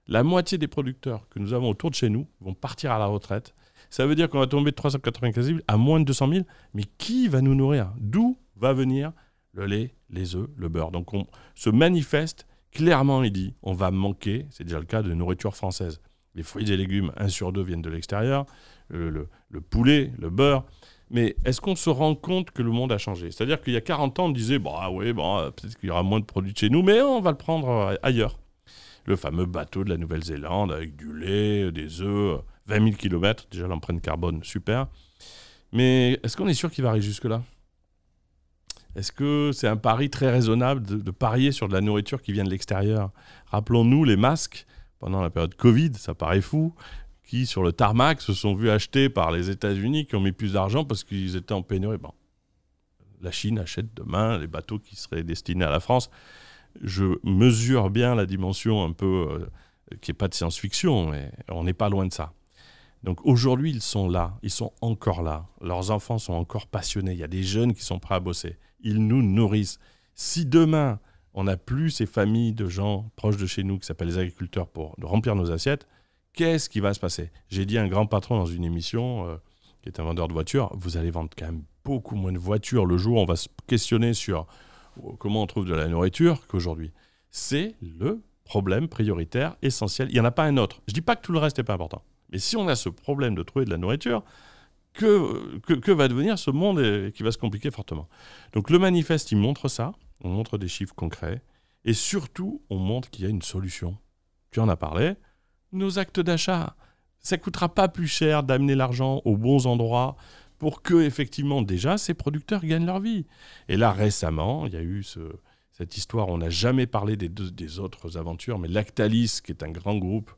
La moitié des producteurs que nous avons autour de chez nous vont partir à la retraite. Ça veut dire qu'on va tomber de 395 000 à moins de 200 000. Mais qui va nous nourrir ? D'où va venir le lait, les œufs, le beurre ? Donc on se manifeste clairement, il dit, on va manquer, c'est déjà le cas de nourriture française. Les fruits et légumes, 1 sur 2 viennent de l'extérieur, le poulet, le beurre. Mais est-ce qu'on se rend compte que le monde a changé ? C'est-à-dire qu'il y a 40 ans, on disait, peut-être qu'il y aura moins de produits de chez nous, mais on va le prendre ailleurs. Le fameux bateau de la Nouvelle-Zélande avec du lait, des œufs, 20 000 km, déjà l'empreinte carbone, super. Mais est-ce qu'on est sûr qu'il va arriver jusque-là ? Est-ce que c'est un pari très raisonnable de parier sur de la nourriture qui vient de l'extérieur ? Rappelons-nous les masques, pendant la période Covid, ça paraît fou, qui sur le tarmac se sont vus achetés par les États-Unis qui ont mis plus d'argent parce qu'ils étaient en pénurie. Bon, la Chine achète demain les bateaux qui seraient destinés à la France. Je mesure bien la dimension un peu qui n'est pas de science-fiction, mais on n'est pas loin de ça. Donc aujourd'hui, ils sont là, ils sont encore là. Leurs enfants sont encore passionnés. Il y a des jeunes qui sont prêts à bosser. Ils nous nourrissent. Si demain, on n'a plus ces familles de gens proches de chez nous qui s'appellent les agriculteurs pour remplir nos assiettes, qu'est-ce qui va se passer ? J'ai dit à un grand patron dans une émission, qui est un vendeur de voitures, vous allez vendre quand même beaucoup moins de voitures le jour où on va se questionner sur comment on trouve de la nourriture qu'aujourd'hui. C'est le problème prioritaire, essentiel. Il n'y en a pas un autre. Je ne dis pas que tout le reste n'est pas important. Mais si on a ce problème de trouver de la nourriture, que va devenir ce monde qui va se compliquer fortement ? Donc le manifeste, il montre ça. On montre des chiffres concrets. Et surtout, on montre qu'il y a une solution. Tu en as parlé. Nos actes d'achat. Ça ne coûtera pas plus cher d'amener l'argent aux bons endroits pour que, effectivement, déjà, ces producteurs gagnent leur vie. Et là, récemment, il y a eu cette histoire, on n'a jamais parlé des autres aventures, mais Lactalis, qui est un grand groupe,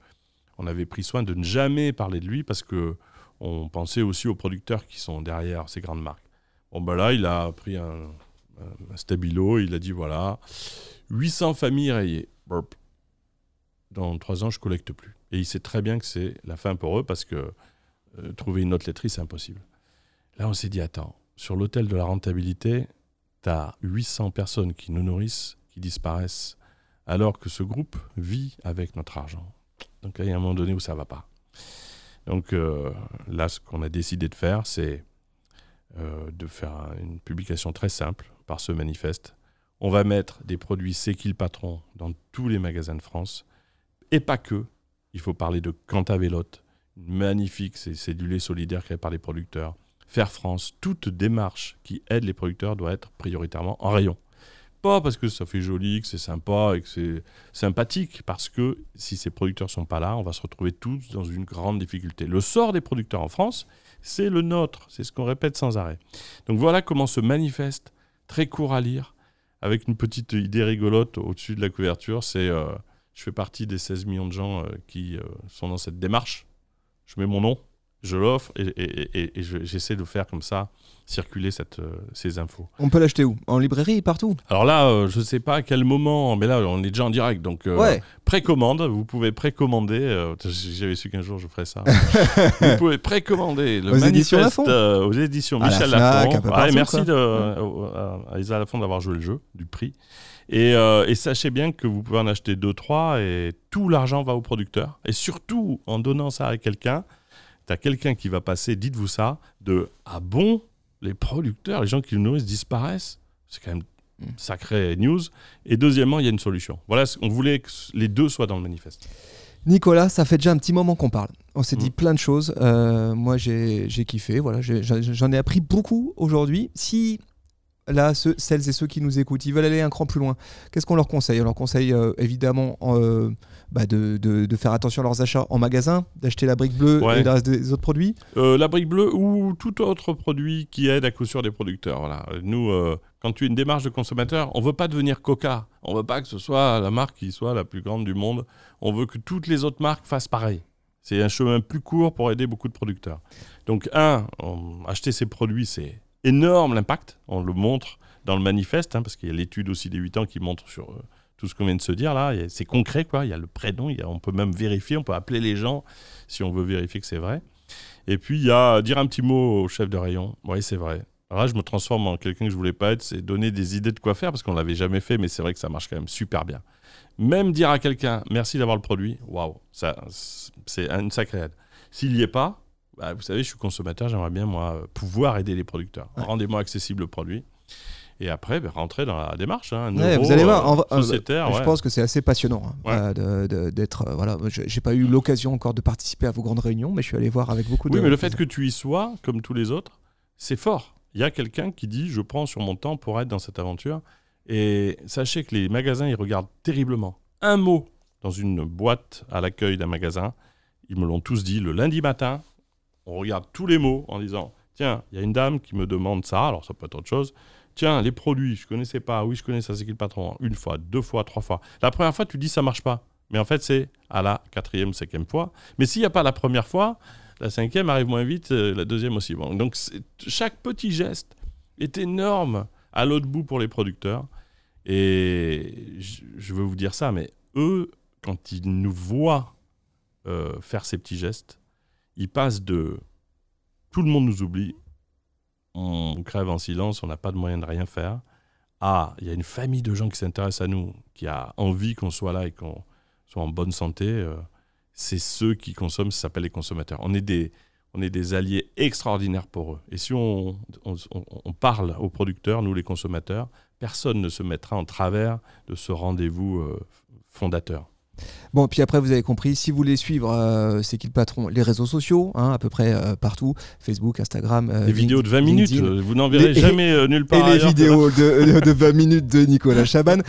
on avait pris soin de ne jamais parler de lui parce qu'on pensait aussi aux producteurs qui sont derrière ces grandes marques. Bon, ben là, il a pris un stabilo, il a dit, voilà, 800 familles rayées. Burp. Dans 3 ans, je ne collecte plus. Et il sait très bien que c'est la fin pour eux parce que trouver une autre laiterie, c'est impossible. Là, on s'est dit, attends, sur l'autel de la rentabilité, tu as 800 personnes qui nous nourrissent, qui disparaissent, alors que ce groupe vit avec notre argent. Donc, il y a un moment donné où ça ne va pas. Donc, là, ce qu'on a décidé de faire, c'est de faire une publication très simple par ce manifeste. On va mettre des produits C'est qui le patron dans tous les magasins de France. Et pas que. Il faut parler de Cantavélote, magnifique, c'est du lait solidaire créé par les producteurs. Faire France, toute démarche qui aide les producteurs doit être prioritairement en rayon. Pas parce que ça fait joli, que c'est sympa et que c'est sympathique, parce que si ces producteurs ne sont pas là, on va se retrouver tous dans une grande difficulté. Le sort des producteurs en France, c'est le nôtre, c'est ce qu'on répète sans arrêt. Donc voilà comment se manifeste, très court à lire, avec une petite idée rigolote au-dessus de la couverture, c'est je fais partie des 16 millions de gens qui sont dans cette démarche, je mets mon nom, je l'offre et j'essaie de faire comme ça circuler ces infos. On peut l'acheter où ? En librairie, partout ? Alors là, je ne sais pas à quel moment, mais là, on est déjà en direct. Donc, précommande, vous pouvez précommander. J'avais su qu'un jour, je ferais ça. Vous pouvez précommander le manifeste aux éditions Michel Lafon. Merci à Isa Lafon d'avoir joué le jeu du prix. Et sachez bien que vous pouvez en acheter 2-3 et tout l'argent va au producteur. Et surtout, en donnant ça à quelqu'un, tu as quelqu'un qui va passer, dites-vous ça, de « Ah bon, les producteurs, les gens qui nous nourrissent disparaissent ?» C'est quand même sacré news. Et deuxièmement, il y a une solution. Voilà, on voulait que les deux soient dans le manifeste. Nicolas, ça fait déjà un petit moment qu'on parle. On s'est dit plein de choses. Moi, j'ai kiffé. Voilà, j'en ai appris beaucoup aujourd'hui. Si là, celles et ceux qui nous écoutent, ils veulent aller un cran plus loin, qu'est-ce qu'on leur conseille ? On leur conseille évidemment de faire attention à leurs achats en magasin, d'acheter la brique bleue et le reste des autres produits. La brique bleue ou tout autre produit qui aide à coup sûr des producteurs. Voilà. Nous, quand tu as une démarche de consommateur, on ne veut pas devenir Coca. On ne veut pas que ce soit la marque qui soit la plus grande du monde. On veut que toutes les autres marques fassent pareil. C'est un chemin plus court pour aider beaucoup de producteurs. Donc, acheter ces produits, c'est énorme l'impact. On le montre dans le manifeste, parce qu'il y a l'étude aussi des 8 ans qui montre sur tout ce qu'on vient de se dire là. C'est concret, quoi. Il y a le prénom, on peut même vérifier, on peut appeler les gens si on veut vérifier que c'est vrai. Et puis, il y a dire un petit mot au chef de rayon. Oui, c'est vrai. Alors là, je me transforme en quelqu'un que je voulais pas être, c'est donner des idées de quoi faire, parce qu'on l'avait jamais fait, mais c'est vrai que ça marche quand même super bien. Même dire à quelqu'un merci d'avoir le produit, waouh, ça c'est une sacrée aide. S'il n'y est pas, vous savez, je suis consommateur, j'aimerais bien moi pouvoir aider les producteurs. Ouais. Rendez-moi accessible le produit. Et après, rentrer dans la démarche. Vous allez voir, sociétaire. Je pense que c'est assez passionnant d'être. Voilà, j'ai pas eu l'occasion encore de participer à vos grandes réunions, mais je suis allé voir avec beaucoup de. Oui, mais le fait que tu y sois, comme tous les autres, c'est fort. Il y a quelqu'un qui dit je prends sur mon temps pour être dans cette aventure. Et sachez que les magasins, ils regardent terriblement. Un mot dans une boîte à l'accueil d'un magasin, ils me l'ont tous dit, le lundi matin, on regarde tous les mots en disant tiens, il y a une dame qui me demande ça, alors ça peut être autre chose. Tiens, les produits, je ne connaissais pas. Oui, je connais ça, c'est qui le patron ? 1 fois, 2 fois, 3 fois. La première fois, tu dis ça ne marche pas. Mais en fait, c'est à la 4e, 5e fois. Mais s'il n'y a pas la première fois, la 5e arrive moins vite, la 2e aussi. Bon, donc, chaque petit geste est énorme à l'autre bout pour les producteurs. Et je veux vous dire ça, mais eux, quand ils nous voient faire ces petits gestes, ils passent de tout le monde nous oublie, on crève en silence, on n'a pas de moyen de rien faire, il y a une famille de gens qui s'intéressent à nous, qui a envie qu'on soit là et qu'on soit en bonne santé. C'est ceux qui consomment, ça s'appelle les consommateurs. On est des alliés extraordinaires pour eux. Et si on parle aux producteurs, nous les consommateurs, personne ne se mettra en travers de ce rendez-vous fondateur. Bon, puis après, vous avez compris, si vous voulez suivre C'est qui le patron, les réseaux sociaux, à peu près partout, Facebook, Instagram, les vidéos de 20 minutes, vous n'en verrez jamais nulle part. Et les vidéos de 20 minutes de Nicolas Chabanne.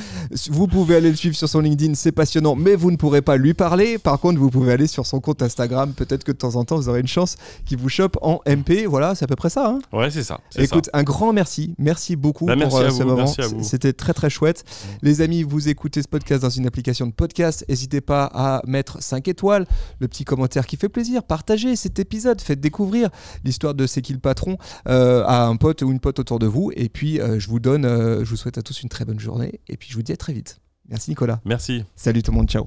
Vous pouvez aller le suivre sur son LinkedIn, c'est passionnant, mais vous ne pourrez pas lui parler. Par contre, vous pouvez aller sur son compte Instagram, peut-être que de temps en temps, vous aurez une chance qu'il vous chope en MP. Voilà, c'est à peu près ça. Ouais, c'est ça. Écoute, un grand merci. Merci beaucoup pour ce moment. C'était très, très chouette. Les amis, vous écoutez ce podcast dans une application de podcast. N'hésitez pas à mettre 5 étoiles, le petit commentaire qui fait plaisir, partagez cet épisode, faites découvrir l'histoire de C'est qui le patron à un pote ou une pote autour de vous. Et puis je vous souhaite à tous une très bonne journée et puis je vous dis à très vite. Merci Nicolas. Merci. Salut tout le monde, ciao.